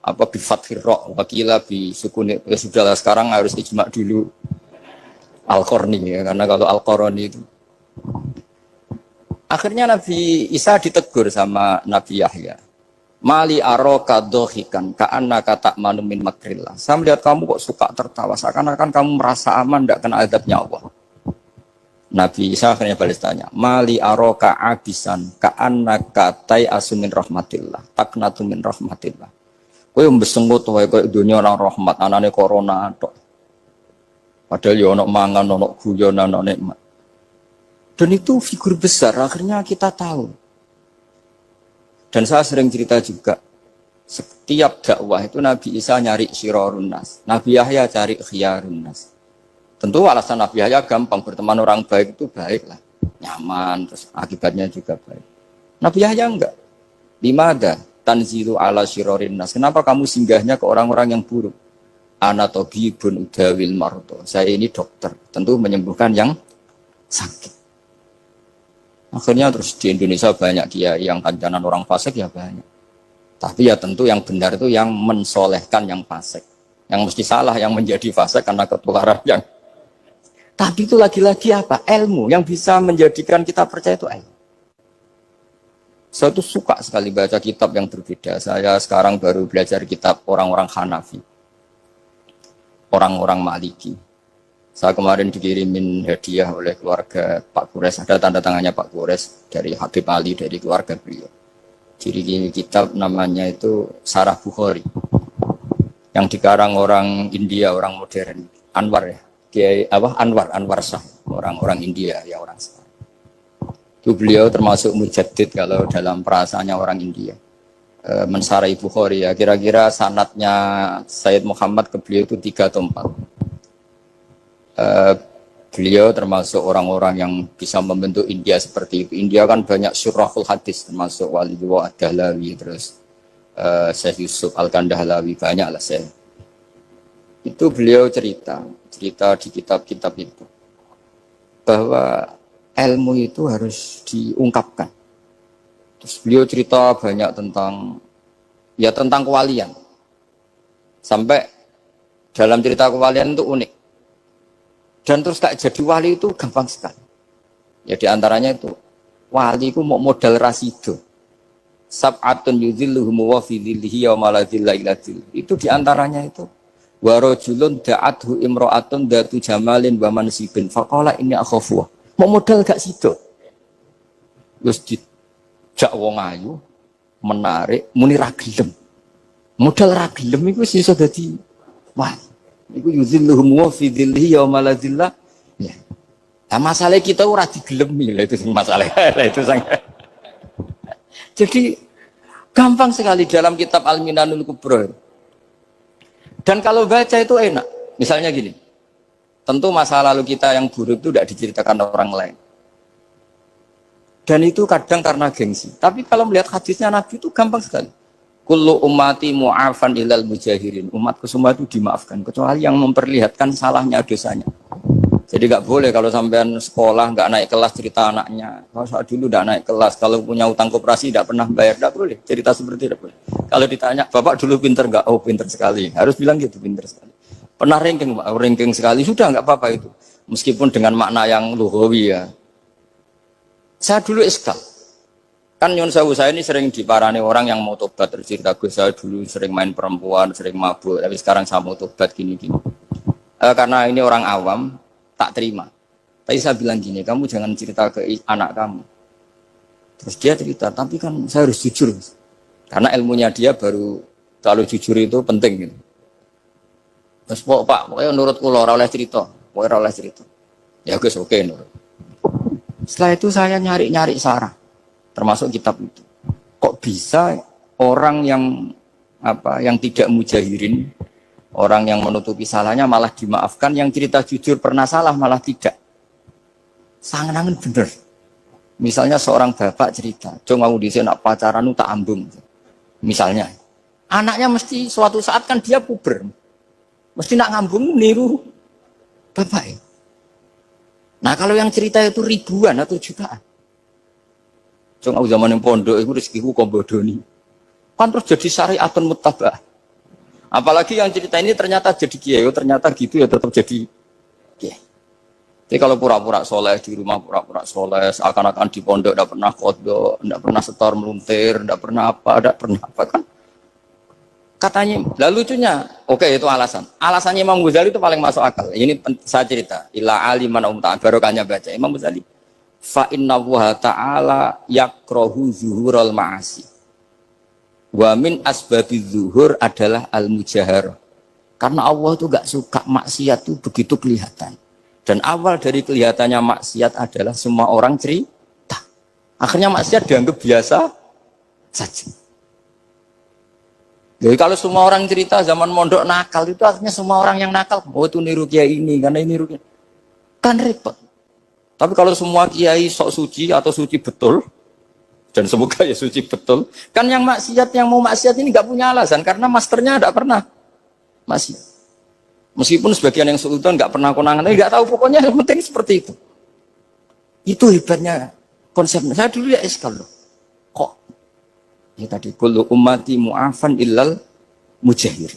apa bi fathir ra wakila bi sukun ya sudahlah sekarang harus ijma dulu Al-Qarni ya, karena kalau Al-Qarani itu akhirnya Nabi Isa ditegur sama Nabi Yahya. Mali aroka dohikan ka'annaka ta'manu min makrillah. Saya melihat kamu kok suka tertawa, seakan-akan kamu merasa aman tidak kena azabnya Allah. Nabi Isa akhirnya balas tanya, Mali aroka abisan ka'annaka tai'asu min rahmatillah taknatu min rahmatillah. Kowe mbesengut wae koyo dunya orang rahmat, anane corona tok. Padahal ya ono mangan, ono guyon, ono nikmat. Dan itu figur besar, akhirnya kita tahu. Dan saya sering cerita juga, setiap dakwah itu Nabi Isa nyari syirarun nas, Nabi Yahya cari khiyarun nas. Tentu alasan Nabi Yahya gampang, berteman orang baik itu baik lah, nyaman, terus akibatnya juga baik. Nabi Yahya enggak. Limada tanzilu ala syirarin nas. Kenapa kamu singgahnya ke orang-orang yang buruk? Ana tabibun udawil marto. Saya ini dokter, tentu menyembuhkan yang sakit. Akhirnya terus di Indonesia banyak kiai yang kancanan orang fasik ya banyak. Tapi ya tentu yang benar itu yang mensolehkan yang fasik. Yang mesti salah yang menjadi fasik karena ketularan yang. Tapi itu lagi-lagi apa? Ilmu yang bisa menjadikan kita percaya itu ilmu. Saya tuh suka sekali baca kitab yang berbeda. Saya sekarang baru belajar kitab orang-orang Hanafi. Orang-orang Maliki. Saya kemarin dikirimin hadiah oleh keluarga Pak Kures. Ada tanda tangannya Pak Kures dari Habib Ali, dari keluarga beliau. Jadi kitab namanya itu Sarah Bukhari. Yang dikarang orang India, orang modern. Anwar ya. Kiai Anwar Shah, orang-orang India ya orang Shah. Itu beliau termasuk mujaddid kalau dalam perasaannya orang India. Mensarai Bukhari ya, kira-kira sanadnya Sayyid Muhammad ke beliau itu 3 atau 4. Beliau termasuk orang-orang yang bisa membentuk India seperti itu. India kan banyak syurahul hadis, termasuk Waliullah Ad-Dahlawi, terus Syekh Yusuf Al-Kandahlawi, banyak lah saya. Itu beliau cerita di kitab-kitab itu bahwa ilmu itu harus diungkapkan. Terus beliau cerita banyak tentang kewalian. Sampai dalam cerita kewalian itu unik. Dan terus tak jadi wali itu gampang sekali. Ya diantaranya itu wali itu mau modal rasido. Sab'atun yudhilluhum wa fi dhillihi wa la dhilla illa dhill. Itu diantaranya itu wa rajulun da'athu imra'atun datu jamalin wa mansibin faqala inni akhafu. Mau modal gak sido. Wis dijak wong ayu menarik muni ra gelem. Modal ra gelem iku iso dadi wah. Iku yuzilluhum wa fi dhillihi wa la dhilla. Ya. Nah, masalah kita ora digelemi lah itu masalah. Itu sangat. Jadi gampang sekali dalam kitab Al-Minanul Kubra. Dan kalau baca itu enak. Misalnya gini, tentu masa lalu kita yang buruk itu tidak diceritakan orang lain. Dan itu kadang karena gengsi. Tapi kalau melihat hadisnya Nabi itu gampang sekali. Kullu ummati mu'afan ilal mujahirin. Umatku semua itu dimaafkan. Kecuali yang memperlihatkan salahnya dosanya. Jadi nggak boleh kalau sampean sekolah nggak naik kelas cerita anaknya. Kalau saat dulu nggak naik kelas. Kalau punya utang koperasi nggak pernah bayar. Nggak boleh. Cerita seperti itu nggak boleh. Kalau ditanya, Bapak dulu pinter nggak? Oh pinter sekali. Harus bilang gitu, pinter sekali. Pernah ranking, Pak? Ranking sekali. Sudah nggak apa-apa itu. Meskipun dengan makna yang lugawi ya. Saya dulu iskal. Kan nyun sewu saya ini sering diparani orang yang mau tobat. Terus cerita gue saya dulu sering main perempuan, sering mabuk. Tapi sekarang saya mau tobat gini-gini. Karena ini orang awam, tak terima. Tapi saya bilang gini, kamu jangan cerita ke anak kamu. Terus dia cerita, tapi kan saya harus jujur. Karena ilmunya dia baru, kalau jujur itu penting. Gitu. Terus Pak, pokoknya nurut kula ora oleh cerita. Pokoknya ora oleh cerita. Ya guys, oke nurut. Setelah itu saya nyari-nyari sarah, termasuk kitab itu. Kok bisa orang yang tidak mujahirin, orang yang menutupi salahnya malah dimaafkan, yang cerita jujur pernah salah malah tidak. Sangat bener. Misalnya seorang bapak cerita, "Jong aku dhisik nak pacaran tak ambung." Misalnya, anaknya mesti suatu saat kan dia puber. Mesti nak ngambung niru bapak ya. Nah kalau yang cerita itu ribuan atau jutaan. Jong aku zaman yang pondok itu rezekiku kombodoni. Kan terus jadi syariatun muttaba'ah. Apalagi yang cerita ini ternyata jadi kiai, ternyata gitu ya tetap jadi kiai. Jadi kalau pura-pura soleh di rumah pura-pura soleh, seakan-akan di pondok tidak pernah kodok, tidak pernah setor meluntir, tidak pernah apa kan? Katanya, lalu lucunya, oke itu alasan. Alasannya Imam Ghazali itu paling masuk akal. Ini saya cerita. Ila aliman barokahnya baca Imam Ghazali. Fa inna wa ta'ala yakrohu zuhurul ma'asi. Wa min asbabi zuhur adalah al-mujahar. Karena Allah itu gak suka maksiat itu begitu kelihatan. Dan awal dari kelihatannya maksiat adalah semua orang cerita. Akhirnya maksiat dianggap biasa saja. Jadi kalau semua orang cerita zaman mondok nakal itu artinya semua orang yang nakal. Oh itu niru kiai ini, karena ini niru kiai. Kan repot. Tapi kalau semua kiai sok suci atau suci betul, dan semoga ya suci betul, kan yang maksiat, yang mau maksiat ini gak punya alasan, karena masternya tidak pernah maksiat. Meskipun sebagian yang sultan gak pernah konangan, tapi gak tahu pokoknya yang penting seperti itu. Itu hebatnya konsepnya. Saya dulu ya iskal loh. Kok? Ya tadi, kullu ummati mu'afan illal mujahir.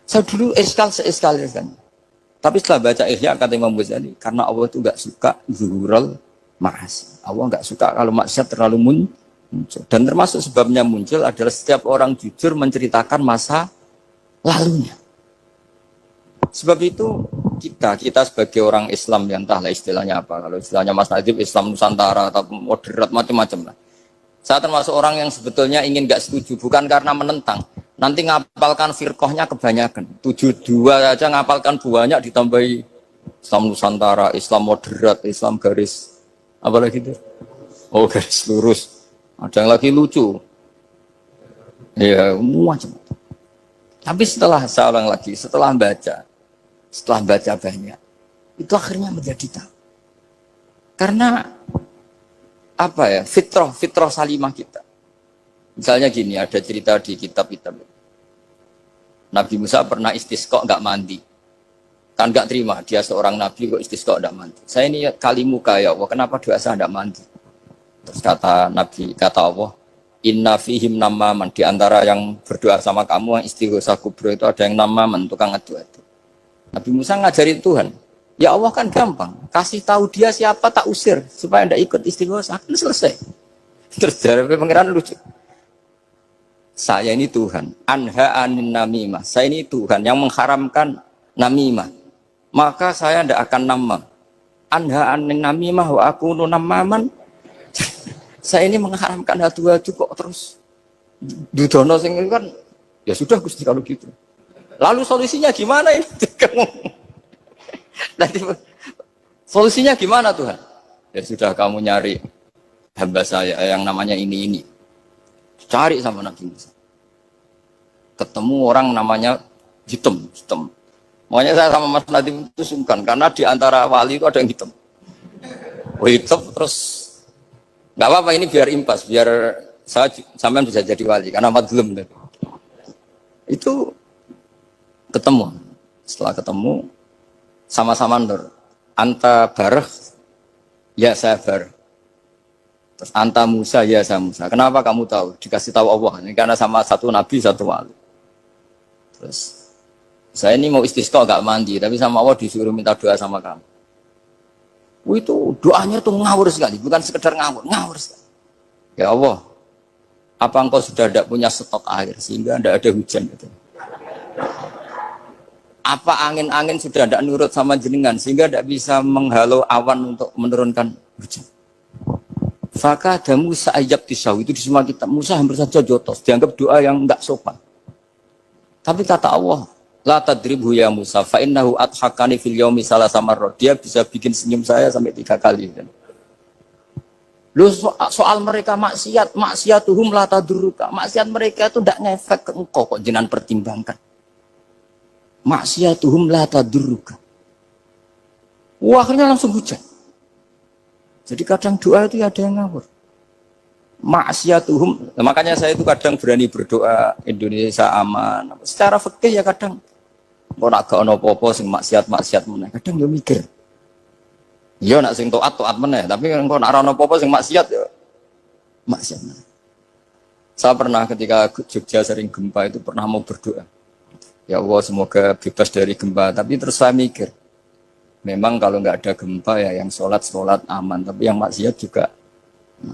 Saya dulu seiskal. Tapi setelah baca Ihya kata Imam Ghazali, karena Allah itu gak suka zuhurul ma'asi. Allah gak suka kalau maksiat terlalu muncul. Dan termasuk sebabnya muncul adalah setiap orang jujur menceritakan masa lalunya. Sebab itu kita sebagai orang Islam yang entahlah istilahnya apa. Kalau istilahnya Mas Najib Islam Nusantara atau moderat macam-macam lah. Saya termasuk orang yang sebetulnya ingin gak setuju, bukan karena menentang. Nanti ngapalkan firqahnya kebanyakan. 72 aja ngapalkan banyak ditambahi Islam Nusantara, Islam moderat, Islam garis apa lagi itu? Oh garis lurus. Ada yang lagi lucu. Ya macam. Tapi setelah baca banyak, itu akhirnya menjadi tahu. Karena apa ya, fitrah salimah kita. Misalnya gini, ada cerita di kitab-kitab. Nabi Musa pernah istisqa nggak mandi. Kan nggak terima, dia seorang nabi kok istisqa nggak mandi. Saya ini kali muka ya Allah, kenapa doa saya nggak mandi? Terus kata Allah, inna fihim namaman, di antara yang berdoa sama kamu yang istighosah kubro itu ada yang namaman, tukang adu. Nabi Musa ngajarin Tuhan, ya Allah kan gampang, kasih tahu dia siapa tak usir supaya tidak ikut istighosah, kan selesai. Terus dari pengiran lucu, saya ini Tuhan, anha anin namimah, saya ini Tuhan yang mengharamkan namimah, maka saya tidak akan namam. Anha anin namimah wa akunu namaman, saya ini mengharamkan hadu-hadu kok terus dudono sing kan, ya sudah Gusti kalau gitu. Lalu solusinya gimana ini? Nanti solusinya gimana Tuhan? Ya sudah kamu nyari hamba saya yang namanya ini. Cari sama Nabi Musa. Ketemu orang namanya hitam. Makanya saya sama Mas Nadim itu sungkan karena di antara wali itu ada yang hitam. Oh hitam terus Nggak apa-apa, ini biar impas, biar saya sampean bisa jadi wali karena madlum. Itu ketemu. Setelah ketemu sama-sama nur. Anta bareh, ya saya bareh. Terus anta Musa, ya saya Musa. Kenapa kamu tahu? Dikasih tahu Allah. Ini karena sama satu nabi, satu wali. Terus saya ini mau istisqa gak mandi, tapi sama Allah disuruh minta doa sama kamu. Itu doanya tuh ngawur sekali, bukan sekedar ngawur, ngawur sekali. Ya Allah, apa engkau sudah tidak punya stok air sehingga tidak ada hujan? Gitu. Apa angin-angin sudah tidak nurut sama jenengan sehingga tidak bisa menghalau awan untuk menurunkan hujan? Faka ada Musa ajab tisau, itu di semua kitab. Musa hampir saja jotos, dianggap doa yang enggak sopan. Tapi kata Allah, la tadribhu ya Musa, fa innahu adhakani fil yaumi salasa marrat. Dia bisa bikin senyum saya sampai 3 kali. Lu soal mereka maksiatuhum la tadurruka. Maksiat mereka itu tidak ngefek ke engkau kok jenengan pertimbangkan. Maksiatuhum la tadurruka. Wah, akhirnya langsung hujan. Jadi kadang doa itu ada yang ngawur. Maksiatuhum, makanya saya itu kadang berani berdoa Indonesia aman. Secara fikih ya kadang kok nak gak ono apa-apa sing maksiat meneh. Kadang yo mikir. Ya nak sing taat meneh, tapi kok nak ora ono apa-apa sing maksiat ya maksiat meneh. Saya pernah ketika Jogja sering gempa itu pernah mau berdoa. Ya Allah semoga bebas dari gempa, tapi terus saya mikir. Memang kalau nggak ada gempa ya yang sholat aman, tapi yang maksiat juga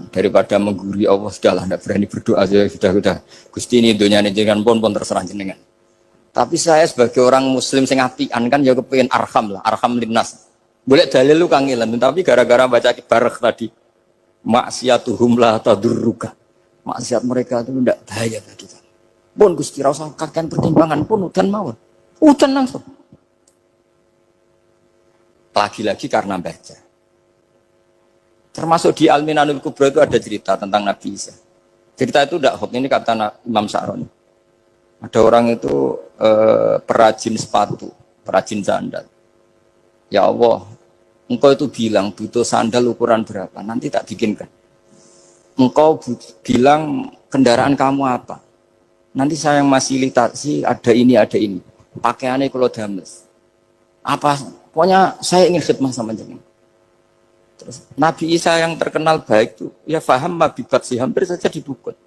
daripada menggurui Allah sudahlah, nggak berani berdoa aja sudah Gusti ini dunia ini jangan pun terserah jenengan. Tapi saya sebagai orang Muslim sing apian kan ya kepengen arham linnas. Boleh dalil lu kangelan, tapi gara-gara baca barek tadi maksiatuhum la tadurruka. Maksiat mereka itu tidak bahaya bagi kita. Pun Gusti rasa kakek pertimbangan pun udan mawon, udan langsung. Lagi-lagi karena baca. Termasuk di Al-Minanul Kubra itu ada cerita tentang Nabi Isa. Cerita itu tidak hoax, ini kata Imam Sa'roni. Ada orang itu perajin sepatu, perajin sandal. Ya Allah, engkau itu bilang butuh sandal ukuran berapa, nanti tak bikinkan. Engkau bilang kendaraan kamu apa, nanti saya yang fasilitasi ada ini. Pakaiannya kalau dames. Apa? Pokoknya saya ingin khidmah sama jenengan. Terus Nabi Isa yang terkenal baik itu ya faham mabibat sih hampir saja dibukut.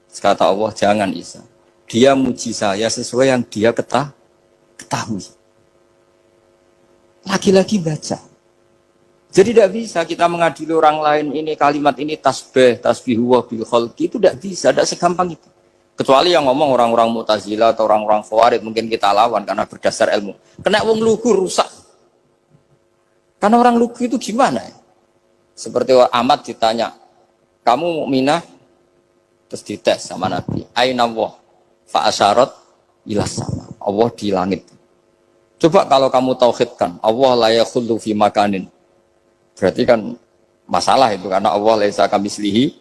Kata Allah jangan Isa. Dia muji saya sesuai yang dia ketahui. Lagi-lagi baca. Jadi tidak bisa kita mengadili orang lain ini kalimat ini tasbihu wa bil khalqi itu tidak bisa, tidak segampang itu. Kecuali yang ngomong orang-orang Mu'tazilah atau orang-orang Khawarij mungkin kita lawan karena berdasar ilmu. Kena wong lugu rusak. Karena orang lugu itu gimana ya? Seperti Ahmad ditanya, kamu mukminah? Terus dites sama Nabi. Aina Allah? Fa asyarat ila sama. Allah di langit. Coba kalau kamu tauhidkan, Allah la yakhullu fi makanin. Berarti kan masalah itu karena Allah laisa kamitslihi.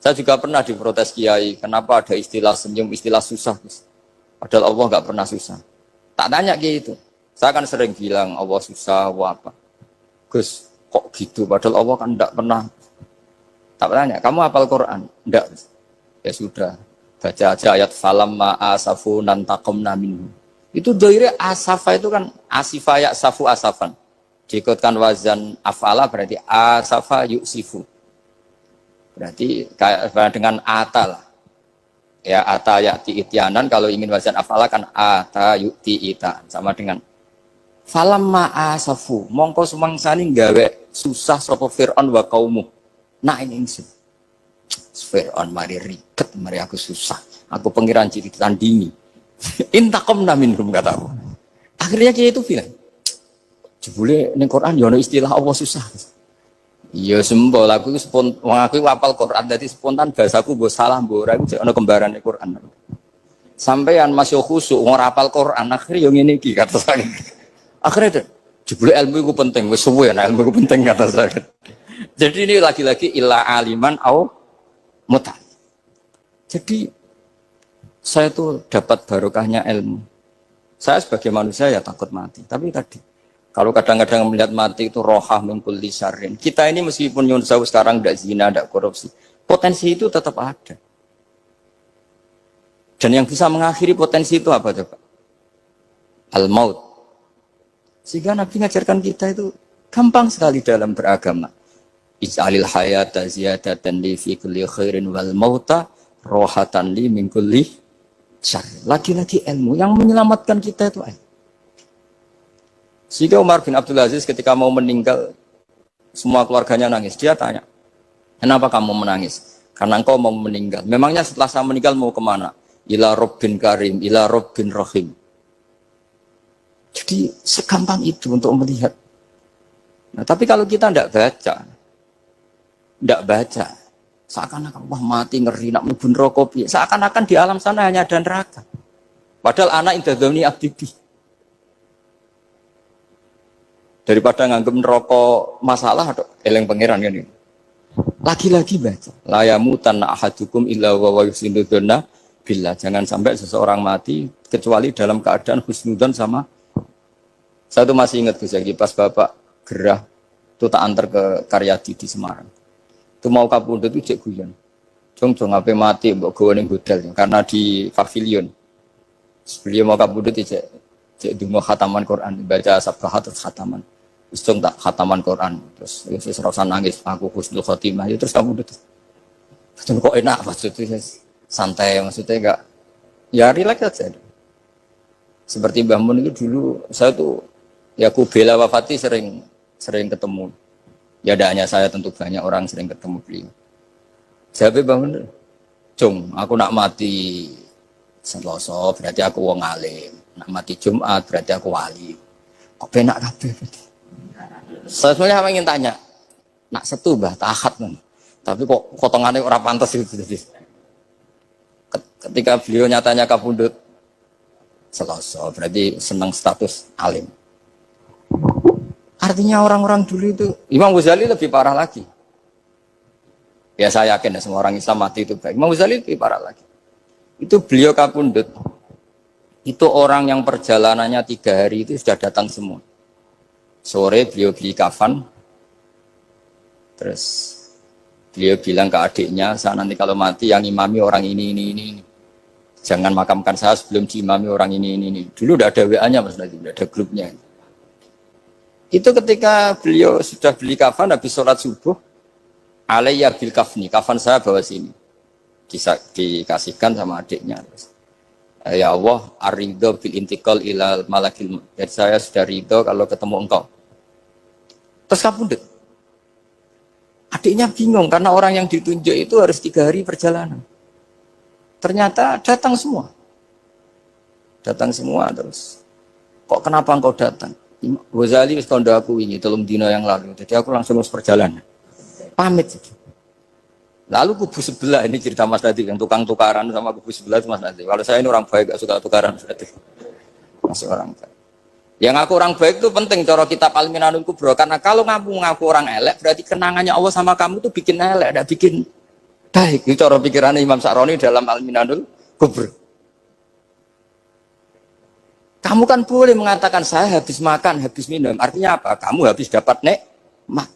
Saya juga pernah diprotes kiai, kenapa ada istilah senyum, istilah susah. Padahal Allah nggak pernah susah. Tak tanya kiai itu. Saya kan sering bilang Allah susah, Allah apa. Gus, kok gitu? Padahal Allah kan enggak pernah. Tak tanya, kamu hafal Quran? Enggak. Ya sudah, baca aja ayat falamma asafu nantaqamna minhu. Itu doire asafa itu kan asifa ya safu asafan. Diikutkan wazan afala berarti asafa yusifu. Berarti kayak dengan ata lah. Ya ata ya'ti ityanan, kalau ingin wazan afala kan ata yu'ti ita. Sama dengan falamma asafu, mongko sumangsani gawe susah sapa Fir'aun wa qaumuh. Nah ini ingsun. Fir'aun mari ribet, mari aku susah. Aku pengiran ciri tandingi. Intaqamna minhum kataku. Akhirnya dia itu bilang, jebule ning Quran ya ono istilah Allah susah. Iya sembol aku apal Quran dadi spontan bahasaku mbok salah mbok ora iku ana kembarane Quran. Sampeyan masih khusuk ora apal Quran akhire yo ngene iki kata saya. Akhirnya jebule ilmu iku penting wis suwe nek ilmu iku penting kata saya. Jadi ini lagi-lagi illa aliman au muta. Jadi saya tuh dapat barokahnya ilmu. Saya sebagai manusia ya takut mati, tapi tadi Kalau kadang-kadang melihat mati itu rohah min kulli syarrin. Kita ini meskipun nyun sewu sekarang tidak zina, tidak korupsi, potensi itu tetap ada. Dan yang bisa mengakhiri potensi itu apa coba? Al-maut. Sehingga Nabi ngajarkan kita itu gampang sekali dalam beragama. Ij'alil hayata ziyadatan li fi kulli khairin wal mauta rohatan li min kulli syarr. Lagi-lagi ilmu yang menyelamatkan kita itu ilmu. Sehingga Umar bin Abdul Aziz ketika mau meninggal, semua keluarganya nangis. Dia tanya, kenapa kamu menangis? Karena engkau mau meninggal. Memangnya setelah saya meninggal mau kemana? Ila Rabbin Karim, ila Rabbin Rahim. Jadi segampang itu untuk melihat. Nah, tapi kalau kita tidak baca, seakan-akan wah mati ngeri nak mlebu neraka piye. Seakan-akan di alam sana hanya ada neraka. Padahal anak indadzoni abdi. Daripada nganggep neraka masalah atau eleng pangeran kan ini. Lagi-lagi baca. La yamutanna ahadukum illa wa yusinuduna billah. Jangan sampai seseorang mati kecuali dalam keadaan husnudzon sama. Saya tuh masih ingat Gus Yagi pas Bapak gerah itu tak antar ke Karyadi di Semarang. Itu mau kapundhut itu cek guyon. Jong ape mati mbok gawe ning hotel karena di pavilion. Beliau mau kapundhut cek dungo khataman Quran, baca sabqahat terus khataman. Terus tak khataman Quran, terus rasa nangis aku husnul khotimah, terus kapundhut. Terus kok enak maksudnya santai maksudnya enggak ya rileks aja. Seperti Mbah Mun itu dulu saya tuh ya aku bela wafati sering ketemu. Ya ada hanya saya tentu banyak orang sering ketemu beliau. Saya bangun, Cung, aku nak mati Selasa berarti aku wong alim. Nak mati Jumat berarti aku wali. Kok penak kabeh? Saya sebenarnya ingin tanya, nak setu Mbah tahat kan. Tapi kok potongannya ora pantas itu. Ketika beliau nyatanya kapundhut Selasa berarti senang status alim. Artinya orang-orang dulu itu Imam Ghazali lebih parah lagi. Ya saya yakin ya, semua orang Islam mati itu baik. Imam Ghazali lebih parah lagi. Itu beliau kapundhut. Itu orang yang perjalanannya 3 hari itu sudah datang semua. Sore beliau beli kafan. Terus beliau bilang ke adiknya, saya nanti kalau mati yang imami orang ini. Jangan makamkan saya sebelum diimami orang ini. Dulu udah ada WA-nya Mas Nabi, udah ada grupnya. Itu ketika beliau sudah beli kafan habis sholat subuh, alayya bil kafni, kafan saya bawa sini. Dikasihkan sama adiknya. Ya Allah, ar-ridho bil intiqal ilal malakil. Jadi saya sudah ridho kalau ketemu engkau. Terus kapundhut. Adiknya bingung karena orang yang ditunjuk itu harus 3 hari perjalanan. Ternyata datang semua. Datang semua terus. Kok kenapa engkau datang? Ghazali wis kandha aku wingi 3 dina yang lalu. Jadi aku langsung harus perjalanan. Pamit. Lalu kubu sebelah ini cerita Mas Nadi yang tukang tukaran sama kubu sebelah itu Mas Nadi. Kalau saya ini orang baik gak suka tukaran berarti. Masih orang baik. Yang aku orang baik itu penting cara kita Al-Minanul Kubro karena kalau ngaku orang elek berarti kenangannya Allah sama kamu itu bikin elek, tidak bikin baik. Itu cara pikirannya Imam Sa'roni dalam Al-Minanul Kubro. Kamu kan boleh mengatakan saya habis makan, habis minum. Artinya apa? Kamu habis dapat nikmat.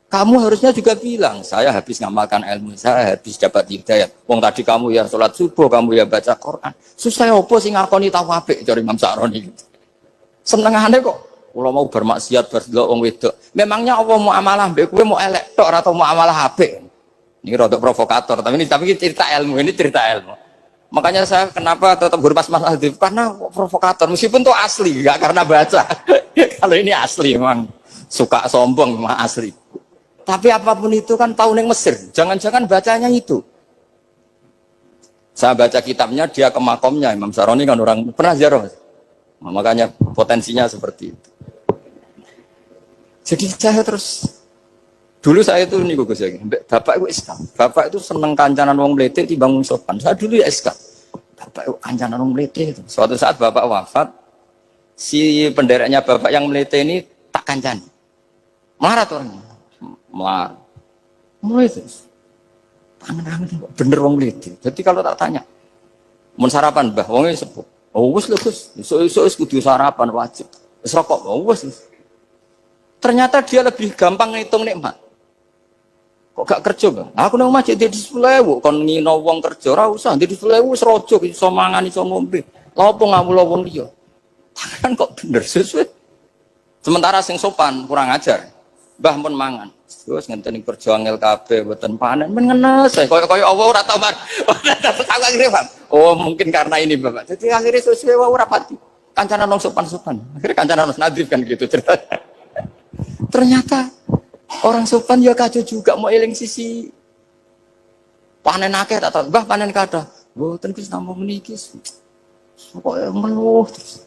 Kamu harusnya juga bilang, saya habis ngamalkan ilmu, saya habis dapat hidayah. Wong tadi kamu ya sholat subuh, kamu ya baca Quran. Susah apa sih ngakoni tahu apik dari Imam Sa'roni gitu. Senengane kok kalau mau bermaksiat berdelok wong wedok. Memangnya Allah mau amalah mbek kowe mau elek tok atau mau amalah apik? Ini rodok provokator, tapi ini cerita ilmu, ini cerita ilmu. Makanya saya kenapa tetap hormat Mas Adif karena provokator meskipun itu asli, enggak karena baca. Kalau ini asli memang suka sombong memang asli. Tapi apapun itu kan tahun yang Mesir. Jangan-jangan bacanya itu. Saya baca kitabnya dia ke makomnya Imam Sa'roni kan orang pernah ziarah. Makanya potensinya seperti itu. Jadi saya terus dulu saya itu nih Gus ya, bapak itu Islam. Bapak itu seneng kancanan wong mlete timbang wong sopan. Saya dulu ya Islam. Bapak itu kancanan wong mlete itu. Suatu saat bapak wafat, si pendereknya bapak yang mlete ini tak kancani. Marah tuh orangnya. Marah. Mulai itu. Tangan-tangan bener wong mlete. Jadi kalau tak tanya, mun sarapan Mbah wonge sepuh. Oh wis lho Gus, esuk-esuk kudu sarapan wajib. Wis rokok, oh wis. Ternyata dia lebih gampang ngitung nikmat. Kok gak kerja bang? Aku nang masjid di 10.000, kon ngino wong kerja ora usah di 10.000 wis rojo iso mangan iso ngombe. Lha opo ngawula wong liya? Kan kok bener sesuai. Sementara sing sopan kurang ajar. Mbah mun mangan. Terus ngenteni kerja angel kabeh mboten panen men ngenes. Kaya Allah ora tau bar. Aku akhirnya Bang. Oh, mungkin karena ini Bapak. Jadi akhirnya sesuai wae ora pati. Kancana nang sopan-sopan. Akhirnya kancana nang nadrif kan gitu ceritanya. Ternyata orang sopan ya kacau juga mau eling sisi panen akeh tak tahu. Mbah panen kathah. Mboten Gus namung meniki. Pokoke meluh terus.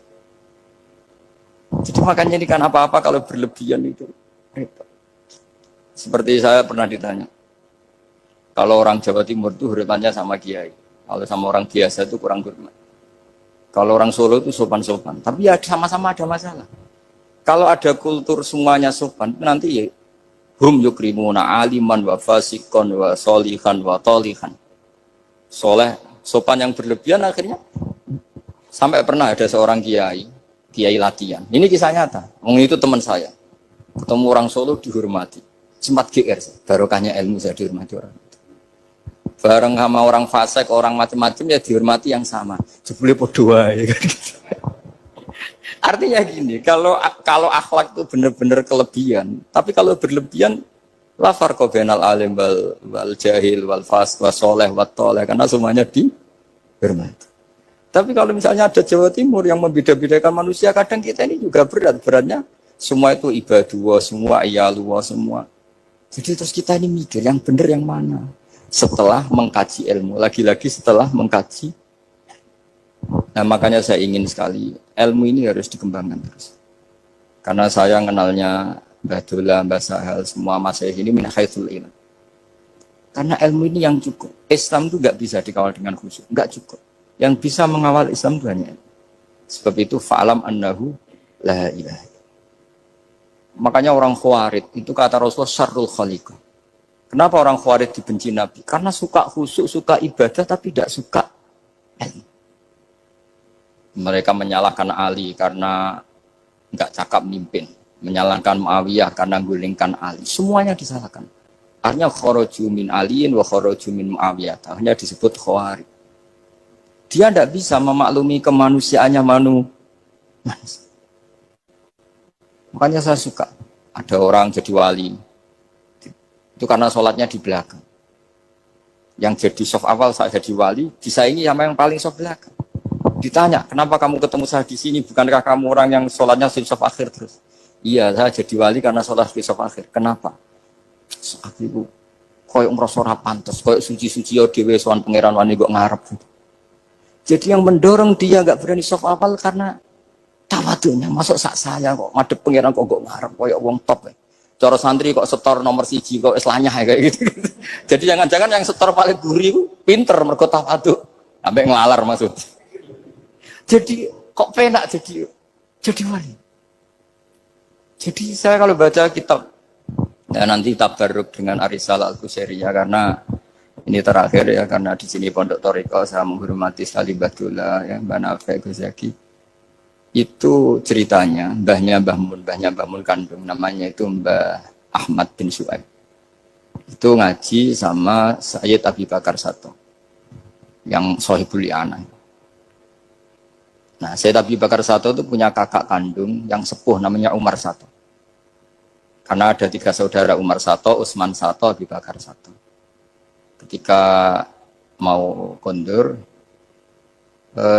Jadi makanya ini kan apa-apa kalau berlebihan itu repot. Seperti saya pernah ditanya, kalau orang Jawa Timur itu hormatnya sama kiai, kalau sama orang biasa itu kurang hormat. Kalau orang Solo itu sopan-sopan, tapi ya sama-sama ada masalah. Kalau ada kultur semuanya sopan, nanti ya hum yukrimuna aliman wa fasikon wa solihan wa tolihan. Soleh, sopan yang berlebihan akhirnya sampai pernah ada seorang kiai latihan. Ini kisah nyata. Itu teman saya. Ketemu orang Solo dihormati. Sempat GR, barokahnya ilmu saya dihormati orang. Bareng sama orang fasik, orang macam-macam ya dihormati yang sama. Jebule podo wae. Artinya gini, kalau akhlak itu benar-benar kelebihan, tapi kalau berlebihan la farqa bainal alim wal jahil wal fasik was saleh wat thaleh, karena semuanya dihormati. Tapi kalau misalnya ada Jawa Timur yang membeda-bedakan manusia, kadang kita ini juga beratnya semua itu ibadullah, semua iyalullah, semua. Jadi terus kita ini mikir yang benar yang mana? Setelah mengkaji ilmu, lagi-lagi setelah mengkaji. Nah makanya saya ingin sekali ilmu ini harus dikembangkan terus. Karena saya kenalnya Mbah Dola, Mbah Sahal, semua masyayikh ini min haitsul ilm. Karena ilmu ini yang cukup. Islam itu nggak bisa dikawal dengan khusyuk, nggak cukup. Yang bisa mengawal Islam itu hanya ilmu. Sebab itu fa'alam annahu la ilaha. Makanya orang Khawarij itu kata Rasulullah syarrul khaliqah. Kenapa orang Khawarij dibenci Nabi? Karena suka khusyuk, suka ibadah tapi tidak suka ilmu. Mereka menyalahkan Ali karena enggak cakap mimpin, menyalahkan Muawiyah karena gulingkan Ali. Semuanya disalahkan. Artinya kharaju min aliin wa kharaju min Muawiyah. Hanya disebut Khawarij. Dia tidak bisa memaklumi kemanusiaannya manusia. Makanya saya suka ada orang jadi wali. Itu karena sholatnya di belakang. Yang jadi soft awal saya jadi wali, disaingi sama yang paling soft belakang. Ditanya, kenapa kamu ketemu saya di sini? Bukankah kamu orang yang sholatnya di soft akhir terus? Iya, saya jadi wali karena sholat di soft akhir. Kenapa? Aku itu koyok merasa ora pantes, koyok suci-suci yo dhewe sowan pangeran wani kok ngarep. Jadi yang mendorong dia enggak berani soft awal karena tawadunya. Masuk sak saya kok ngadep pangeran kok ngarep koyok wong top. Cara santri kok setor nomor 1 kok wis lanyah kayak gitu. Jadi jangan-jangan yang setor paling gurih itu pinter mergo tawadu. Sampai ngelalar maksud. Jadi kok penak jadi wali. Jadi saya kalau baca kitab ya nanti tabarruk dengan Ar-Risalah Al-Qusairiyah karena ini terakhir ya karena di sini Pondok Thariqah saya menghormati Salim Badullah ya Mbah Nafi Gozaki. Itu ceritanya mbahnya Mbah Mun kandung namanya itu Mbah Ahmad bin Syuaib. Itu ngaji sama Sayyid Abi Bakar Sato yang Sohibul Li'anah. Nah, Sayyid Abi Bakar Sato itu punya kakak kandung yang sepuh namanya Umar Sato. Karena ada 3 saudara Umar Sato, Utsman Sato, Abi Bakar Sato. Ketika mau kondur,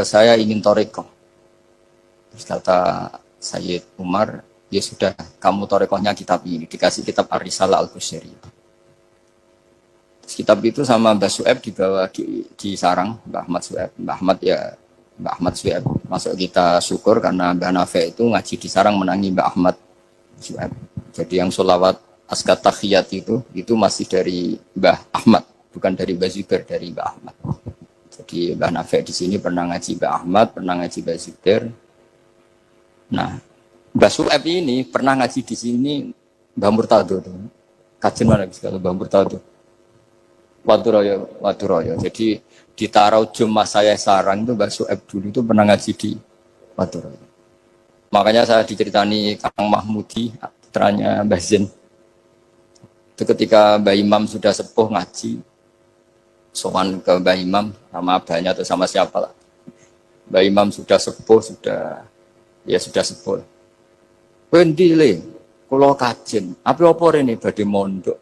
saya ingin thariqah. Terus kata Sayyid Umar, ya sudah, kamu thariqahnya kitab ini. Dikasih kitab Ar-Risalah Al-Qusairiyah. Terus kitab itu sama Mbah Su'aib dibawa di sarang, Mbah Ahmad Su'aib. Masuk kita syukur karena Mbah Nafi itu ngaji di sarang menangi Mbah Ahmad Su'aib. Jadi yang sholawat askat takhiyat itu masih dari Mbah Ahmad, bukan dari Mbah Zubair, dari Mbah Ahmad. Jadi Mbah Nafi di sini pernah ngaji Mbah Ahmad, pernah ngaji Mbah Zubair. Nah, Mbah Su'aib ini pernah ngaji di sini Mbah Murtado. Kajian mana kalau Mbah Murtado? Waturoyo. Jadi di Taraujum Mas saya sarang itu Mbah Su'aib dulu itu pernah ngaji di Waturoyo. Makanya saya diceritani Kang Mahmudi putranya Mbah Zain. Itu ketika Mbah Imam sudah sepuh ngaji, sowan ke Mbah Imam sama abahnya atau sama siapa lah. Mbah Imam sudah sepuh, sudah sepuh. Wendi le, kula kajen, apa rene badhe mondok.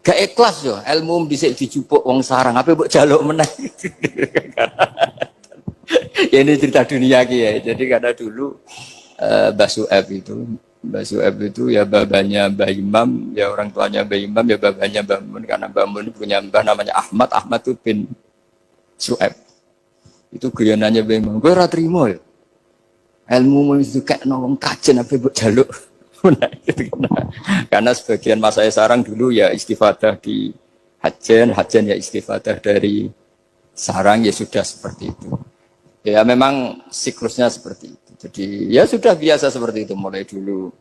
Gak ikhlas yo, ilmu dhisik dijupuk wong sarang, apa mbok jaluk meneh. Ya ini cerita dunia ya. Jadi karena dulu Mbah Su'eb itu ya babanya Mbah Imam, ya orang tuanya Mbah Imam, ya babanya Mbah Mun, karena Mbah Mun punya mbah namanya Ahmad itu bin Su'eb. Itu guyonannya Mbah Imam, gue ora trimo ya. Ilmu itu kayak wong kajen apa mbok jaluk. Karena sebagian mas saya sarang dulu ya istifadah di hajen ya istifadah dari sarang, ya sudah seperti itu. Ya memang siklusnya seperti itu. Jadi ya sudah biasa seperti itu mulai dulu.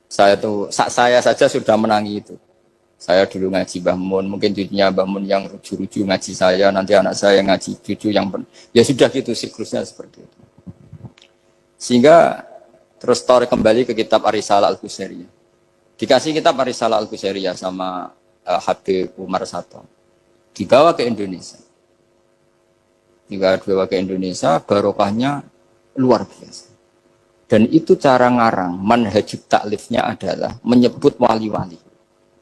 Saya saja sudah menangi itu. Saya dulu ngaji Mbah Mun, mungkin cucunya Mbah Mun yang ruju-ruju ngaji saya, nanti anak saya ngaji cucu yang ya sudah gitu siklusnya seperti itu. Sehingga terus tarik kembali ke kitab Ar-Risalah Al-Qusairiyah. Dikasih kitab Ar-Risalah Al-Qusairiyah sama Habib Umar Sato. Dibawa ke Indonesia. Dibawa ke Indonesia, barokahnya luar biasa. Dan itu cara ngarang, manhajut taklifnya adalah menyebut wali-wali.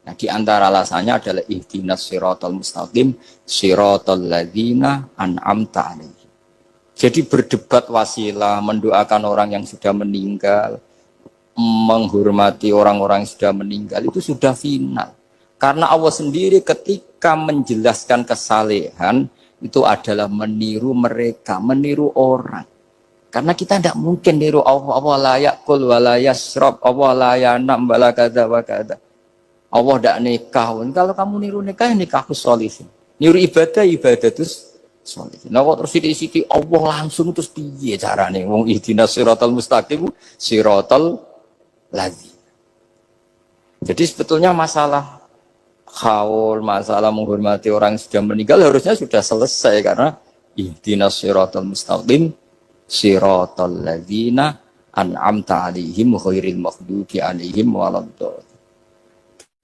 Nah, di antara alasannya adalah ihdinas siratal mustaqim, siratal ladzina an'amta alaihim. Jadi berdebat wasilah, mendoakan orang yang sudah meninggal, menghormati orang-orang yang sudah meninggal, itu sudah final. Karena Allah sendiri ketika menjelaskan kesalehan, itu adalah meniru mereka, meniru orang. Karena kita tidak mungkin niru Allah, Allah la yakul wa la yasrab, Allah la yanam wa la kada wa kada. Allah tidak nikah. Kalau kamu niru nikah, nikahus sholihin. Niru ibadah terus sholihin. Nah kok terus siti Allah langsung terus piye carane? Wong ihdinas siratal mustaqim, siratal ladzi. Jadi sebetulnya masalah haul, masalah menghormati orang yang sudah meninggal harusnya sudah selesai, karena ihdinas siratal mustaqim, siratal ladzina an'amta alaihim ghairil maghdubi alaihim waladdallin.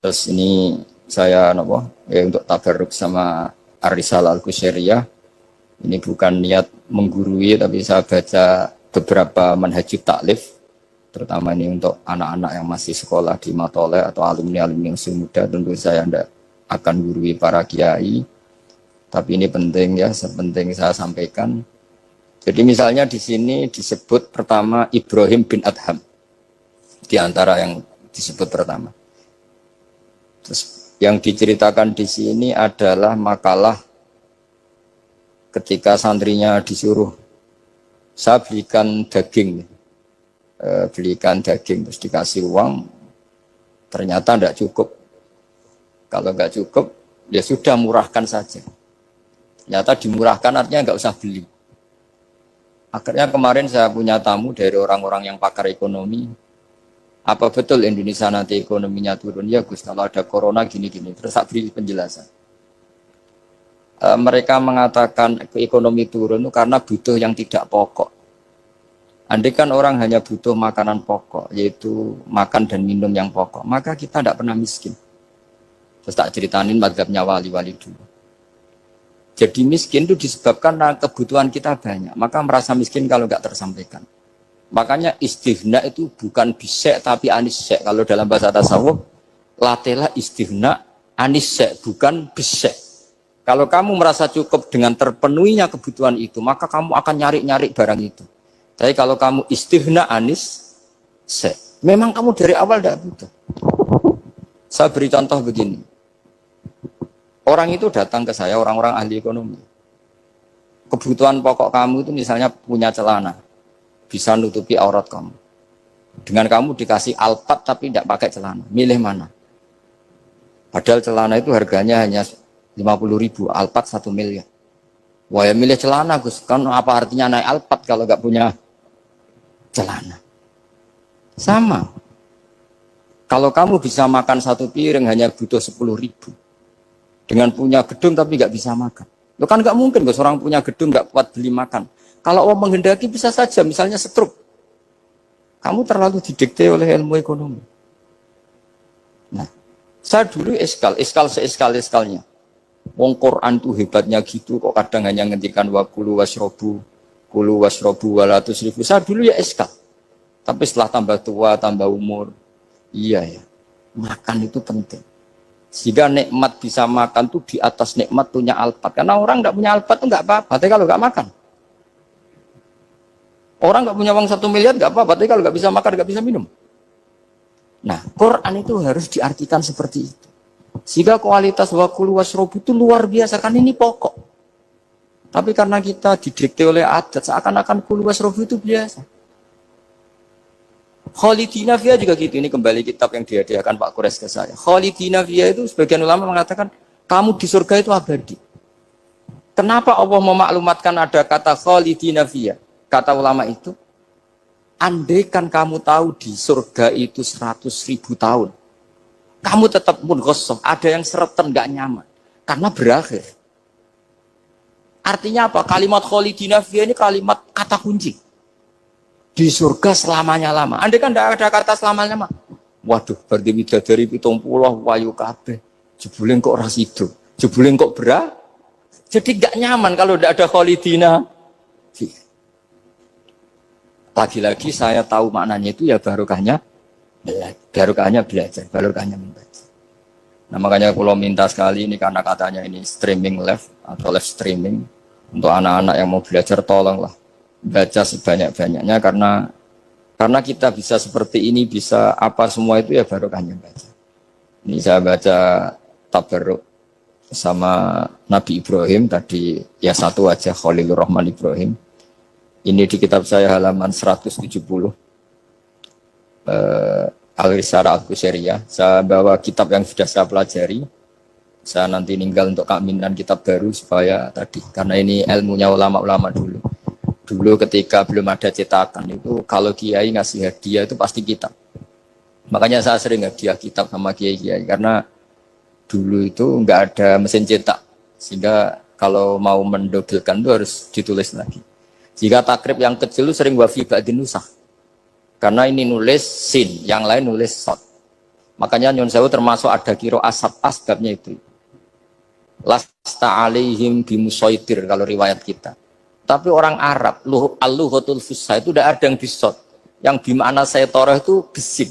Terus ini saya untuk tabarruk sama Ar-Risalah Al-Qusairiyah. Ini bukan niat menggurui, tapi saya baca beberapa manhajut taklif, terutama ini untuk anak-anak yang masih sekolah di Matoleh atau alumni-alumni yang masih muda. Tentu saya tidak akan gurui para kiai, tapi ini penting ya, sepenting saya sampaikan. Jadi misalnya di sini disebut pertama Ibrahim bin Adham, di antara yang disebut pertama. Terus yang diceritakan di sini adalah makalah ketika santrinya disuruh, saya belikan daging terus dikasih uang, ternyata tidak cukup. Kalau nggak cukup, ya sudah murahkan saja. Ternyata dimurahkan artinya nggak usah beli. Akhirnya kemarin saya punya tamu dari orang-orang yang pakar ekonomi. Apa betul Indonesia nanti ekonominya turun? Ya Gus, kalau ada corona gini-gini. Terus saya beri penjelasan. Mereka mengatakan ekonomi turun karena butuh yang tidak pokok. Andai kan orang hanya butuh makanan pokok, yaitu makan dan minum yang pokok, maka kita tidak pernah miskin. Terus tak ceritainin mazhabnya wali-wali dulu. Jadi miskin itu disebabkan kebutuhan kita banyak, maka merasa miskin kalau nggak tersampaikan. Makanya istighna itu bukan bisek tapi anisek. Kalau dalam bahasa tasawuf, latela istighna anisek, bukan bisek. Kalau kamu merasa cukup dengan terpenuhinya kebutuhan itu, maka kamu akan nyari-nyari barang itu. Tapi kalau kamu istighna anis, memang kamu dari awal tidak butuh. Saya beri contoh begini. Orang itu datang ke saya, orang-orang ahli ekonomi. Kebutuhan pokok kamu itu misalnya punya celana, bisa nutupi aurat kamu. Dengan kamu dikasih Alphard tapi tidak pakai celana, milih mana? Padahal celana itu harganya hanya 50.000, Alphard 1 miliar. Wah ya milih celana Gus, kan apa artinya naik Alphard kalau nggak punya celana? Sama. Kalau kamu bisa makan 1 piring hanya butuh 10.000. Dengan punya gedung tapi nggak bisa makan. Lo kan nggak mungkin Gus, orang punya gedung nggak kuat beli makan. Kalau Allah menghendaki bisa saja, misalnya stroke. Kamu terlalu didikte oleh ilmu ekonomi. Nah, saya dulu iskal seeskal-eskalnya. Wong Quran tuh hebatnya gitu kok kadang hanya ngendikan wa kulu wasrobu walatus ribu. Saya dulu ya iskal. Tapi setelah tambah tua, tambah umur, iya ya, makan itu penting. Sehingga nikmat bisa makan tuh di atas nikmat punya alpat. Karena orang nggak punya alpat tuh nggak apa-apa. Tapi kalau nggak makan, orang nggak punya uang 1 miliar nggak apa-apa. Tapi kalau nggak bisa makan, nggak bisa minum. Nah, Quran itu harus diartikan seperti itu. Sehingga kualitas wakulu wasrobu itu luar biasa. Kan ini pokok. Tapi karena kita didikte oleh adat, seakan-akan kulu wasrobu itu biasa. Khalidina Fiyah juga gitu. Ini kembali kitab yang dihadiahkan Pak Kures ke saya. Khalidina Fiyah itu sebagian ulama mengatakan kamu di surga itu abadi. Kenapa Allah memaklumatkan ada kata Khalidina Fiyah? Kata ulama itu, andaikan kamu tahu di surga itu 100.000 tahun, kamu tetap munghassoh, ada yang seretan gak nyaman karena berakhir. Artinya apa? Kalimat Khalidina Fiyah ini kalimat kata kunci. Di surga selamanya lama. Andai kan tidak ada kata selamanya lama. Waduh, berarti bidadari 70 wayu kabeh. Jebule kok ras itu. Jebule kok berat. Jadi gak nyaman kalau tidak ada khalidina. Lagi-lagi saya tahu maknanya itu ya barokahnya belajar, barokahnya membaca. Nah makanya kalau minta sekali ini karena katanya ini streaming live atau live streaming untuk anak-anak yang mau belajar tolonglah baca sebanyak-banyaknya karena kita bisa seperti ini, bisa apa semua itu ya barokahnya baca. Ini saya baca tabarruk sama Nabi Ibrahim tadi ya satu aja Khalilur Rahman Ibrahim. Ini di kitab saya halaman 170 Al-Risalah Al-Qusairiyah. Saya bawa kitab yang sudah saya pelajari. Saya nanti ninggal untuk kaminan kitab baru supaya tadi karena ini ilmunya ulama-ulama dulu. Dulu ketika belum ada cetakan itu kalau kiai ngasih hadiah itu pasti kitab. Makanya saya sering hadiah kitab sama kiai-kiai karena dulu itu nggak ada mesin cetak sehingga kalau mau mendobelkan itu harus ditulis lagi. Jika takrib yang kecil itu sering wafi ba'din nusakh karena ini nulis sin, yang lain nulis sod. Makanya Nyon Sewu termasuk ada kiro asab asbabnya itu. Lasta alaihim bimusaitir kalau riwayat kita. Tapi orang Arab, al-lughatul fusha itu tidak ada yang disod. Yang bimana saya torah itu gesim.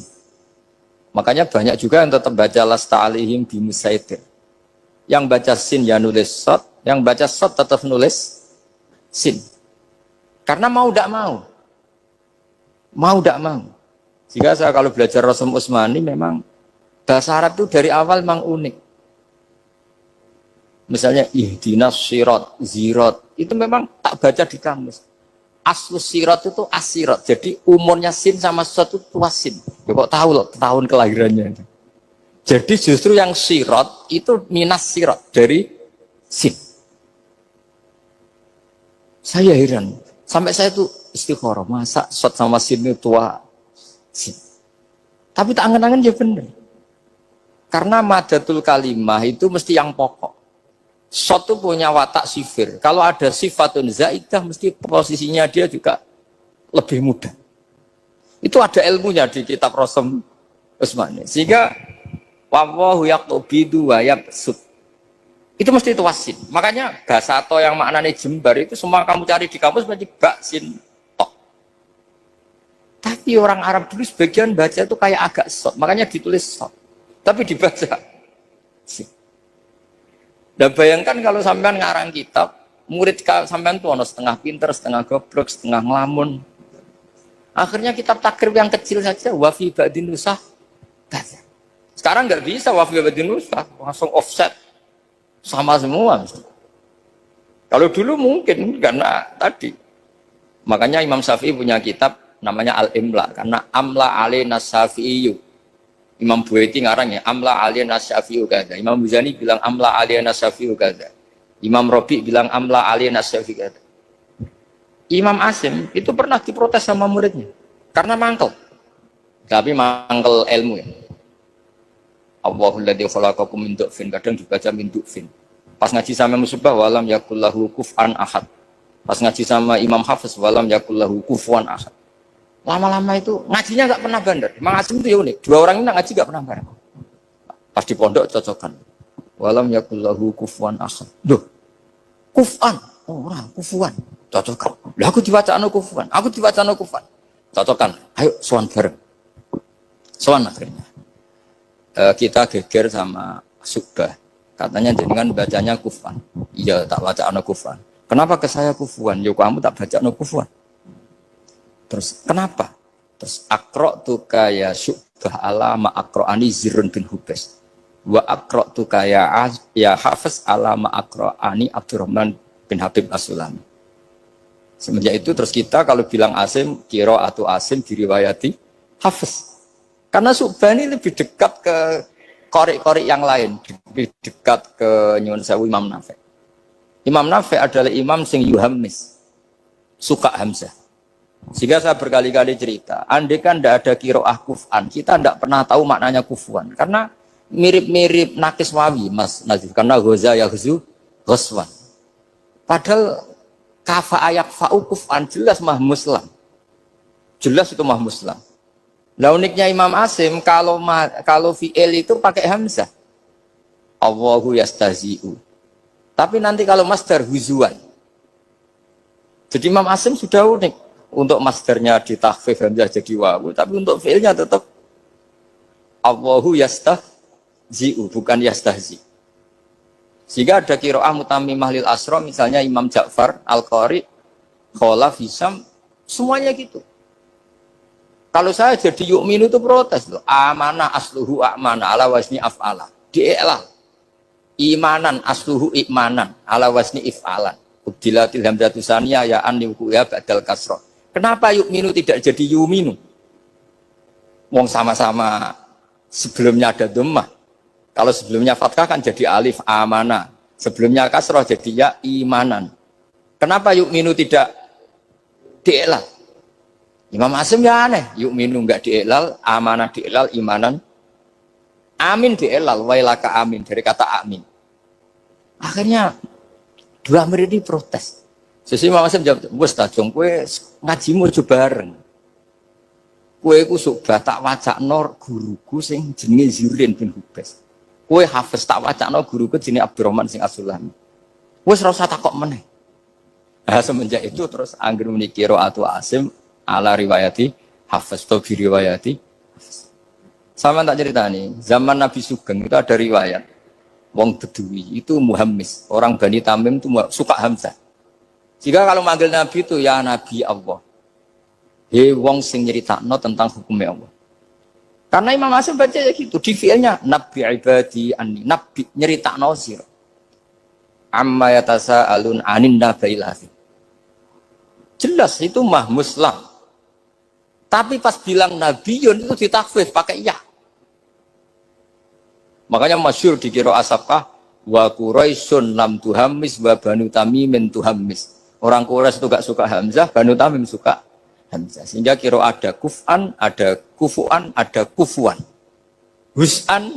Makanya banyak juga yang tetap baca lasta alaihim bimusaitir. Yang baca sin ya nulis sod, yang baca sod tetap nulis sin. Karena mau tidak mau. Mau tidak mau. Jika saya kalau belajar Rasul Utsmani memang bahasa Arab itu dari awal memang unik. Misalnya ihdinas sirat, zirat, itu memang tak baca di kamus. Aslus sirat itu asirat. Jadi umurnya sin sama sot itu tuasin. Ya kok tahu loh tahun kelahirannya. Jadi justru yang sirat itu minas sirat dari sin. Saya heran. Sampai saya tuh istikharah, masa sot sama sin itu tua sin. Tapi tak angen-angen ya benar. Karena madatul kalimah itu mesti yang pokok. Sot itu punya watak sifir. Kalau ada sifatun zaidah, mesti posisinya dia juga lebih mudah. Itu ada ilmunya di kitab Rasul Utsmani. Sehingga wallahu yaqbidu wa yabsut. Itu mesti itu wasin. Makanya bahasa atau yang maknanya jembar itu semua kamu cari di kamus berarti baksin tok. Tapi orang Arab dulu sebagian baca itu kayak agak sot. Makanya ditulis sot. Tapi dibaca sin. Dan bayangkan kalau sampean ngarang kitab, murid sampean tuh ono setengah pinter, setengah goblok, setengah ngelamun. Akhirnya kitab takrib yang kecil saja wafi ba'din nusakh. Sekarang nggak bisa wafi ba'din nusakh, langsung offset sama semua. Kalau dulu mungkin karena tadi. Makanya Imam Syafi'i punya kitab namanya Al-Imla karena amla alaina Syafi'iyyu. Imam Buaiti ngarang ya, amla aliyana syafi'u kada. Imam Muzani bilang amla aliyana syafi'u kada. Imam Robi bilang amla aliyana syafi'u kada. Imam Asim itu pernah diprotes sama muridnya. Karena mangkel. Tapi mangkel ilmu ya. Allahul ladzi khalaqakum min du'fin. Kadang dibaca min du'fin. Pas ngaji sama Musbah, walam yakullahu kuf'an ahad. Pas ngaji sama Imam Hafiz, walam yakullahu kufuwan ahad. Lama-lama itu ngajinya nggak pernah bandar. Imam Asim itu ya unik. Dua orang ini ngaji nggak pernah bareng. Pas di pondok cocokan. Walam yakullahu kufuwan ahad. Duh, kufan. Orang kufuan. Cocokan. Lah aku diwacana kufuan. Aku diwacana kufuan. Cocokan. Ayo sowan bareng. Sowan akhirnya. Kita geger sama Subah. Katanya jenengan bacanya kufan. Iya, tak bacana kufan. Kenapa ke saya kufuan? Yo kamu tak bacana kufan. Terus kenapa? Terus akro kaya Subah ala ma akroani Zirun bin Hubes. Wa akro kaya ya Hafiz ala ma akroani Abdurrahman bin Habib As-Sulami. Semenjak itu terus kita kalau bilang Asim, kiro atau Asim diriwayati Hafiz. Karena Subhan ini lebih dekat ke korek-korek yang lain, lebih dekat ke Nyuwun Sewu Imam Nafi'. Imam Nafi' adalah imam sing yuhammis, suka Hamzah. Sehingga saya berkali-kali cerita, andai kan tidak ada kiroah kuf'an, kita tidak pernah tahu maknanya kufuan. Karena mirip-mirip nakis wawi, Mas Nazif. Karena goza yaghzu ghoswan. Padahal kafa ayak fa'u kuf'an jelas mah muslam. Jelas itu mah muslam. Lah uniknya Imam Asim kalau fi'il itu pakai hamzah. Allahu yastazi'u. Tapi nanti kalau masdar huzuan. Jadi Imam Asim sudah unik. Untuk masdarnya ditakhfif hamzah jadi wawu, tapi untuk fi'ilnya tetap Allahu yastahzi'u bukan yastahzi. Sehingga ada qiraah mutammimah lil asra, misalnya Imam Ja'far Al-Qari, Khalaf Hisam, semuanya gitu. Kalau saya jadi yu'minu itu protes loh. Amanah asluhu a'mana ala wazni af'ala. Di'elal. Imanan asluhu i'manan ala wazni if'alan. Ubdilatil hamzatu saniyah ya an liwukuya ba'dal kasrah. Kenapa yu'minu tidak jadi yu'minu? Wong sama-sama sebelumnya ada dhammah. Kalau sebelumnya fathah kan jadi alif amanah. Sebelumnya kasrah jadi ya imanan. Kenapa yu'minu tidak di'elal? Imam Asim ya aneh, yu'minu enggak di'elal, amanah di'elal, imanan. Amin di'elal, wailaka amin, dari kata amin. Akhirnya dua murid ini protes. Sesuai Imam Asim jawab, wes tajong, kue ngajimu coba bareng. Kue ku subah tak wacakno guruku sing jenenge Zirin bin Hubes. Kue Hafiz tak wacakno guruku jenenge Abdurrahman sing As-Sulami. Wes ora usah takok meneh. Nah, semenjak itu terus anggere muni qiraatu Asim ala riwayati Hafiz atau bi riwayati Hafiz. Sama tak cerita nih, zaman Nabi Sugeng itu ada riwayat wong Bedui itu muhammis, orang Bani Tamim itu suka Hamzah. Jika kalau manggil Nabi itu ya Nabi Allah, he wong sing nyeritakno tentang hukumnya Allah. Karena Imam Asim baca ya gitu, di fi'ilnya Nabi ibadi anni, Nabi nyeritakno sira. Amma yatasa'alun anin nabailahi. Jelas itu mah muslam. Tapi pas bilang nabiyun itu ditakfif pakai ya. Makanya masyhur di qiraah Sabqah wa Quraisyun lam tuhammis wa Banu Tamimin tuhammis. Orang Quraisy itu gak suka Hamzah, Banu Tamim suka Hamzah. Sehingga qiraah ada kuf'an, ada kufu'an, ada kufuan. Hus'an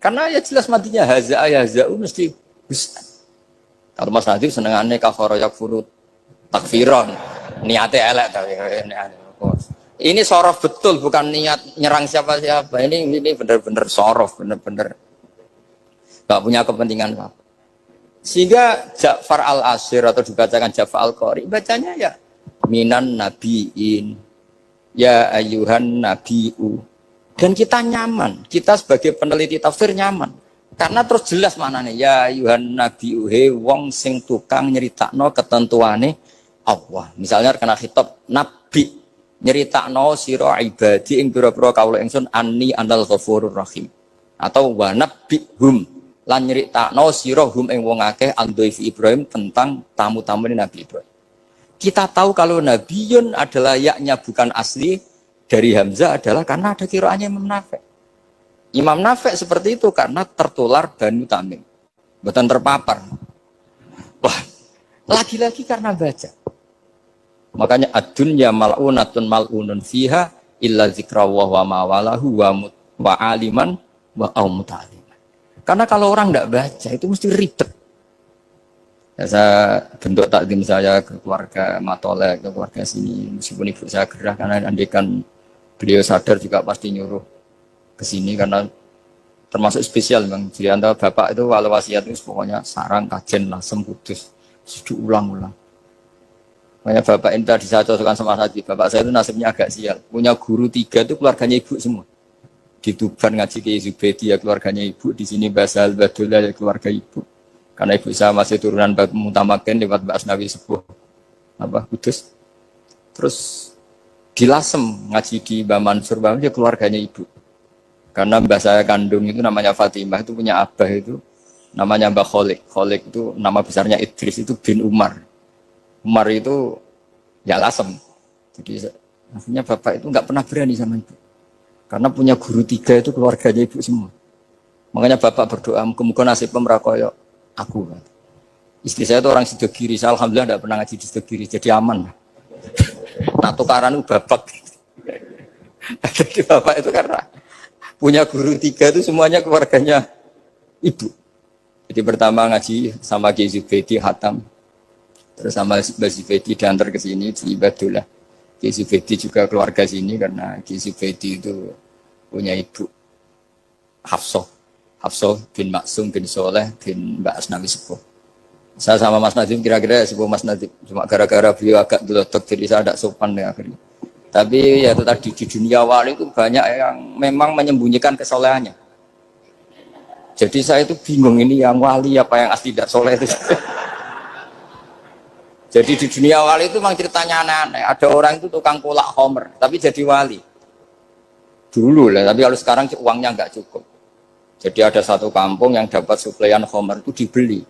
karena ya jelas matinya haza yaza'u mesti hus'an. Kalau Mas Nadif senengannya kafara yakfuru takfiron. Niatnya elek tapi ini sorof betul, bukan niat nyerang siapa-siapa. Ini benar-benar sorof, benar-benar gak punya kepentingan apa. Sehingga Ja'far al-Asir atau dibacakan Ja'far al-Qari, bacanya ya minan nabiin, ya ayuhan nabiu. Dan kita nyaman, kita sebagai peneliti tafsir nyaman. Karena terus jelas maknanya, ya ayuhan nabiu, he wong sing tukang nyeritakno ketentuane Allah. Misalnya kena khitab nabi, nyeritakno sira ibadi ing pira-pira kawula ingsun anni anal ghafurur rahim. Atau wa nabbihum lan nyeritakno sira hum ing wong akeh andhaifi Ibrahim tentang tamu-tamune Nabi Ibrahim. Kita tahu kalau nabiyun adalah yaknya bukan asli dari Hamzah adalah karena ada qiraahnya Imam Nafi'. Imam Nafi' seperti itu karena tertular Banu Tamim. Bukan terpapar. Wah, lagi-lagi karena baca. Makanya ad-dunya mal'unatun mal'unun fiha illa zikrawah wa mawalahu wa aliman wa muta'aliman. Karena kalau orang tidak baca itu mesti ribet. Ya, saya bentuk takdim saya ke keluarga Matolek, ke keluarga sini. Meskipun ibu saya gerah karena andikan beliau sadar juga pasti nyuruh ke sini karena termasuk spesial Bang. Jadi antara bapak itu kalau wasiat itu pokoknya sarang, kajen, lasem, kudus. Diulang-ulang. Makanya bapak ini tadi saya cocokkan sama Hadi. Bapak saya itu nasibnya agak sial. Punya guru 3 itu keluarganya ibu semua. Di Tuban ngaji ke Zubedi ya keluarganya ibu. Di sini Basal Badullah ya keluarga ibu. Karena ibu saya masih turunan Mbak Mutamaken lewat Mbak Asnawi Sepuh. Kudus. Terus di Lasem ngaji di Mbak Mansur, ya keluarganya ibu. Karena mbah saya kandung itu namanya Fatimah, itu punya abah itu namanya Mbah Kholik. Kholik itu nama besarnya Idris, itu bin Umar. Umar itu ya Lasem. Jadi maksudnya bapak itu nggak pernah berani sama ibu. Karena punya guru 3 itu keluarganya ibu semua. Makanya bapak berdoa, muka-muka nasib pemerakoyok aku. Istri saya itu orang Sidogiri, saya alhamdulillah tidak pernah ngaji di Sidogiri, jadi aman. Nah tukaran itu bapak. Jadi bapak itu karena punya guru 3 itu semuanya keluarganya ibu. Jadi pertama ngaji sama Kiai Zubedi Hatam, terus sama Mbak Zubedi diantar ke sini di Badullah. Kiai Zubedi juga keluarga sini karena Kiai Zubedi itu punya ibu Hafsah bin Maksum bin Soleh bin Mbak Asnawi Sepuh. Saya sama Mas Nadim kira-kira sepuh Mas Nadim, cuma gara-gara beliau agak gelotok jadi saya tidak sopan ya akhirnya. Tapi ya itu tadi di dunia wali itu banyak yang memang menyembunyikan kesolehannya. Jadi saya itu bingung ini yang wali apa yang asli tidak soleh itu. Jadi di dunia wali itu memang ceritanya aneh-aneh. Ada orang itu tukang kolak homer, tapi jadi wali. Dulu lah, tapi kalau sekarang uangnya nggak cukup. Jadi ada satu kampung yang dapat suplaian homer itu dibeli.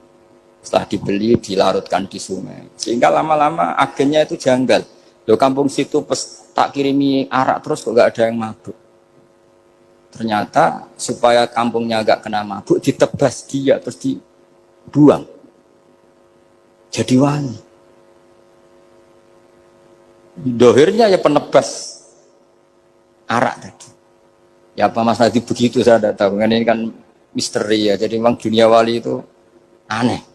Setelah dibeli dilarutkan di sungai. Sehingga lama-lama agennya itu janggal. Loh kampung situ tak kirimi arak terus kok nggak ada yang mabuk. Ternyata supaya kampungnya nggak kena mabuk ditebas dia terus dibuang. Jadi wali. Dohirnya ya penebas arak tadi. Ya apa Mas Nadi begitu saya tidak tahu. Ini kan misteri ya. Jadi memang dunia wali itu aneh.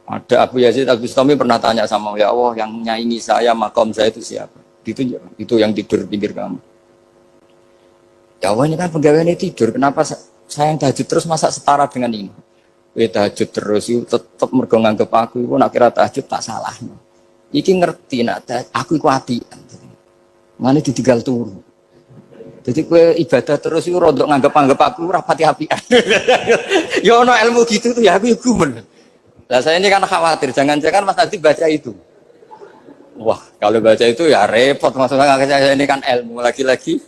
Ada Abu Yazid Al-Bustami pernah tanya sama ya Allah yang nyaingi saya makom saya itu siapa? Itu yang tidur pinggir kamu. Ya Allah ini kan pegawai ini tidur. Kenapa saya yang tahajud terus masa setara dengan ini? Tahajud terus itu tetap mergo nganggep aku itu nak kira tahajud tak salah. Iki ngerti nak aku iku atian. Mane ditinggal turu. Jadi kue ibadah terus itu rodok nganggep aku rapati apian. Ya ono ilmu gitu tuh ya aku gumen. Nah saya ini kan khawatir, jangan-jangan Mas Nadi baca itu. Wah, kalau baca itu ya repot. Maksudnya saya ini kan ilmu, lagi-lagi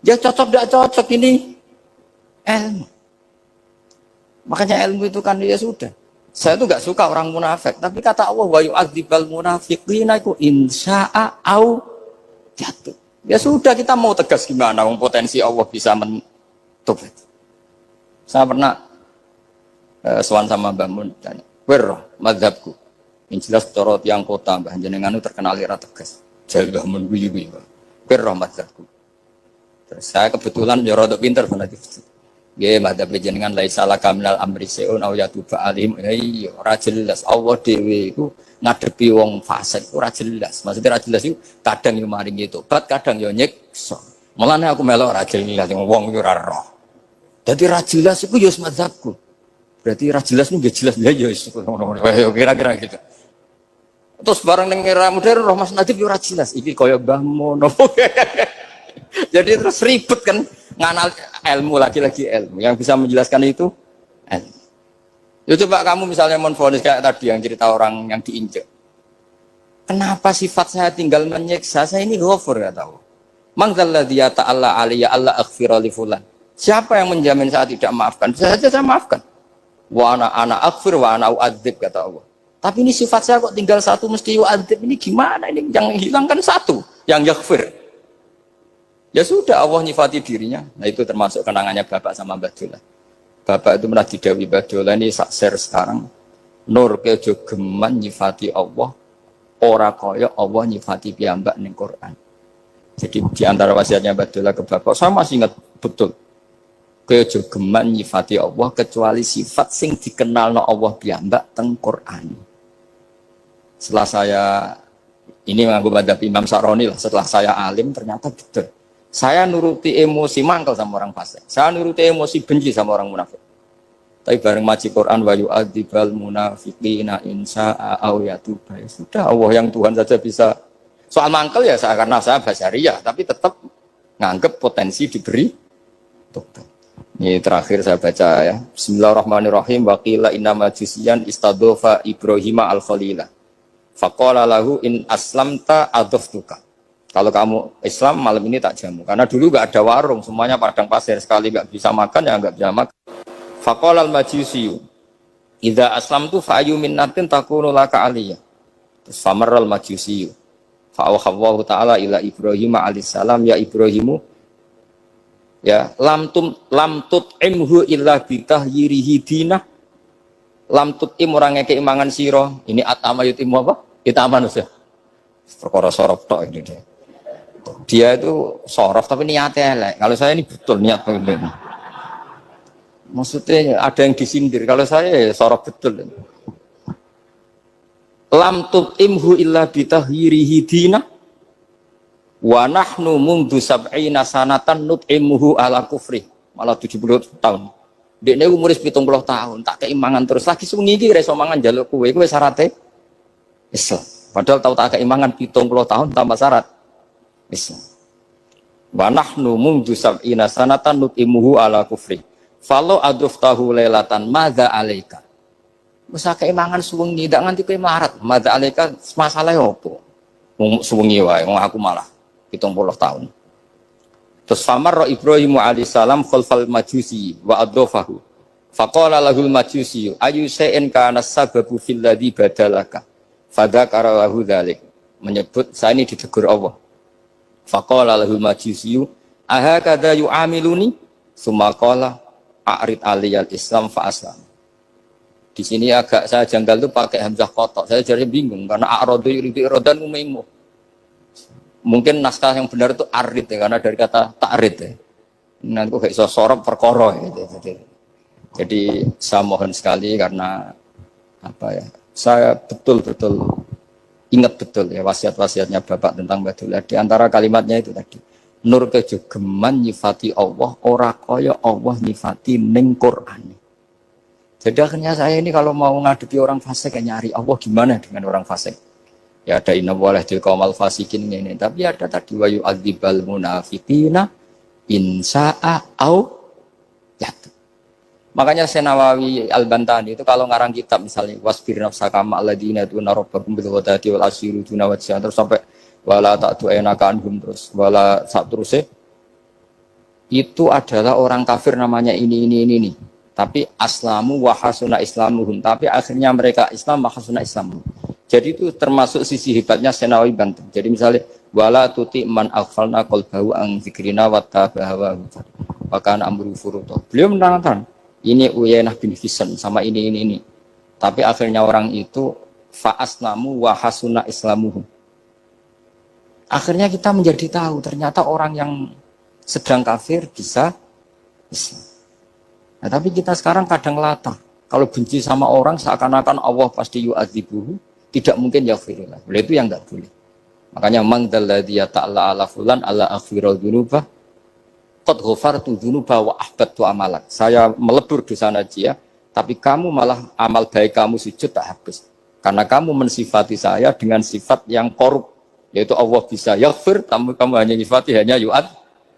ya cocok tidak cocok ini ilmu. Makanya ilmu itu kan ya sudah. Saya tuh nggak suka orang munafik, tapi kata Allah wa yu'adzibal munafiqina iku insya'a au jatuh. Ya sudah kita mau tegas gimana, potensi Allah bisa menutup. Saya pernah sowan sama Mbak Mun tanya, "Wer mazhabku?" Yang jelas torot yang kota Mbah jenengan itu terkenal ira tegas. Jadi Mbah Mun guyu-guyu. "Wer mazhabku?" Terus saya kebetulan ya rada pinter fanatik. Nggih, mazhab jenengan laisa laka minal amri seun aw yatuba alim. Iya, ora jelas Allah dhewe iku ngadepi wong fasik ora jelas. Maksudnya ora jelas iku kadang yo maringi tobat, kadang yo nyiksa. Mulane aku melok ora jelas wong yo ora roh. Dadi ora jelas iku yo mazhabku. Berarti ra jelas nih, gak jelas ya kira-kira gitu. Terus bareng ning era modern roh Mas Nadif yo ra jelas. Iki kaya Mbah Mono. Jadi terus ribet kan nganal ilmu lagi-lagi ilmu. Yang bisa menjelaskan itu ilmu. Ya coba kamu misalnya menfonis kayak tadi yang cerita orang yang diinjek. Kenapa sifat saya tinggal menyiksa? Saya ini ghafur enggak tahu. Man dzalladzi ta'alla alayya alla aghfira li fulan. Siapa yang menjamin saya tidak maafkan? Bisa saja saya maafkan. Wa ana aghfir wa ana u'adzib kata Allah. Tapi ini sifat saya kok tinggal satu mesti u'adzib. Ini gimana ini? Yang hilangkan satu, yang yaghfir. Ya sudah Allah nyifati dirinya. Nah itu termasuk kenangannya Bapak sama Mbak Dola. Bapak itu pernah didawi Mbak Dola ini sakser sekarang. Nur kejo geman nyifati Allah. Ora kaya Allah nyifati piyambak ning Quran. Jadi di antara wasiatnya Mbak Dola ke Bapak, saya masih ingat betul. Kejo geman nyifati Allah kecuali sifat sing dikenalno Allah piyambak teng Quran. Setelah saya ini mengaku madhab Imam Saroni lah, setelah saya alim ternyata betul. Saya nuruti emosi mangkel sama orang fasik. Saya nuruti emosi benci sama orang munafik. Tapi bareng maji Quran wa yu'adzibal munafiqina insya'a aw yatuba. Ya sudah, Allah yang Tuhan saja bisa. Soal mangkel ya saya, karena saya basyariyah, tapi tetap nganggep potensi diberi tobat. Ini terakhir saya baca ya. Bismillahirrahmanirrahim. Wa qila inna majusiyan istadofa Ibrahim al-Khalila. Faqala lahu in aslamta adhaftuka. Kalau kamu Islam malam ini tak jamu. Karena dulu nggak ada warung, semuanya padang pasir. Sekali nggak bisa makan ya nggak bisa makan. Faqala al-majusiyu idza aslamtu fa ayu minnatin takunu laka aliyya. Terus famarral majusiyu. Fa awhallahu ta'ala ila Ibrahim alaihissalam ya Ibrahimu ya lam tut'imhu illa bitahyirihi dinah. Lam tut'im orang ngekei mangan sira. Ini atama yutimu apa? Itaman ya. Perkara sorof tok ini dia. Dia itu sorof tapi niatnya elek. Kalau saya ini betul niat begini. Maksudnya ada yang disindir. Kalau saya ya sorof betul. Lam tut'imhu illa bitahyirihi dinah. Wa nahnu mundu sab'ina sanatan nut'imuhu ala kufri. Malah 70 tahun. Dekne umur 70 tahun, tak keimangan terus lagi sewengi iki ra iso mangan njaluk kowe syarate Islam. Padahal tahu tak keimangan 70 tahun tanpa syarat Islam. Wa nahnu mundu sab'ina sanatan nut'imuhu ala kufri. Falo aduftahu lailatan madza alaika. Wis keimangan sewengi ndak nganti kowe melarat. Madza alaika masalahe opo? Wong sewengi wae, wong aku malah 70 tahun. Terus famar Ibrahim alaihissalam khalfal majusi wa adhafahu. Faqala lahul majusi ayu shay'in kana sababu fil ladzi badalaka. Fadzakara lahu dzalik. Menyebut saya ini ditegur Allah. Faqala lahul majusi aha kadza yu'amiluni summa qala a'rid aliyal islam fa aslam. Di sini agak saya janggal tuh pakai hamzah kotok. Saya jadi bingung karena a'radu yuridu iradan umaimu. Mungkin naskah yang benar itu arid ya, karena dari kata ta'rid ya. Nanti kok iso sorop perkara gitu. Jadi saya mohon sekali karena apa ya? Saya betul-betul ingat betul ya wasiat-wasiatnya Bapak tentang Badullah. Di antara kalimatnya itu tadi. Nur kejogeman nyifati Allah ora kaya Allah nyifati ning Quran. Jadi akhirnya saya ini kalau mau ngadepi orang fasik nyari Allah gimana dengan orang fasik? Ya ada inna waleh til kaumal fasikin ini, tapi ada tadi wa yu'adzibal munafiqina insya'a au yatu. Makanya Senawawi Al-Bantani itu kalau ngarang kitab misalnya wasbir nafsaka ma'alladina tu narabbakum bil ghadati wal asyiru tunawajjan terus sampai wala ta'tu ainaka anhum terus wala sak terusnya itu adalah orang kafir namanya ini. Tapi aslamu wa hasuna islamuhum, tapi akhirnya mereka Islam wa hasuna islamuhum. Jadi itu termasuk sisi hebatnya Senawi Banten. Jadi misalnya wala tuti man aghfalna qalbahu an dzikrina wa tabaha wa kana amru furuta. Beliau menerangkan ini Uyainah bin Hisn sama ini. Tapi akhirnya orang itu fa aslamu wa hasuna islamuhum. Akhirnya kita menjadi tahu ternyata orang yang sedang kafir bisa Islam. Nah, tapi kita sekarang kadang latah. Kalau benci sama orang seakan-akan Allah pasti yu'adzibuhu. Tidak mungkin yaghfirullah. Boleh itu yang enggak boleh. Makanya man dzalladzi ta'ala ala fulan ala aghfirul dzunubah qad ghafartu dzunuba wa ahbattu amalak. Saya melebur dosa najia, tapi kamu malah amal baik kamu sujud tak habis. Karena kamu mensifati saya dengan sifat yang korup, yaitu Allah bisa yaghfir, kamu hanya sifati hanya yu'ad.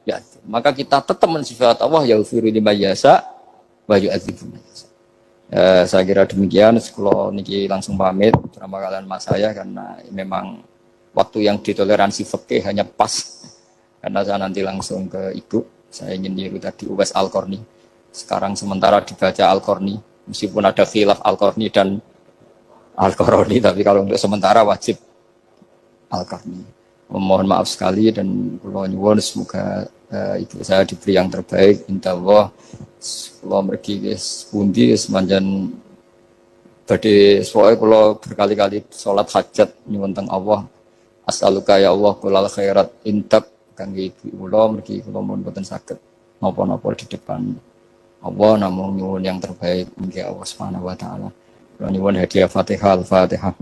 Ya, maka kita tetap mensifat Allah yaghfiru liman yasha wa yu'adzibu man yasha. Saya kira demikian. Kalau niki langsung pamit bersama kalian mas saya karena memang waktu yang ditoleransi fikih hanya pas karena saya nanti langsung ke ibu. Saya ingin niru tadi Uwais Al-Qarni. Sekarang sementara dibaca Al-Qarni meskipun ada khilaf Al-Qarni dan Al-Qarni, tapi kalau untuk sementara wajib Al-Qarni. Mohon maaf sekali dan kula nyuwun semoga ibu saya diberi yang terbaik insyaallah. Kula mergi wis pundi semanjan badhe soe kula berkali-kali salat hajat nyuwun teng Allah. As'aluka ya Allah kulal khairat intab kangge ibu kula mergi kula mun boten saged napa-napa di depan Allah namung nyuwun yang terbaik mugi Allah Subhanahu wa taala. Kula nyuwun hadiah Fatihah Al-Fatihah.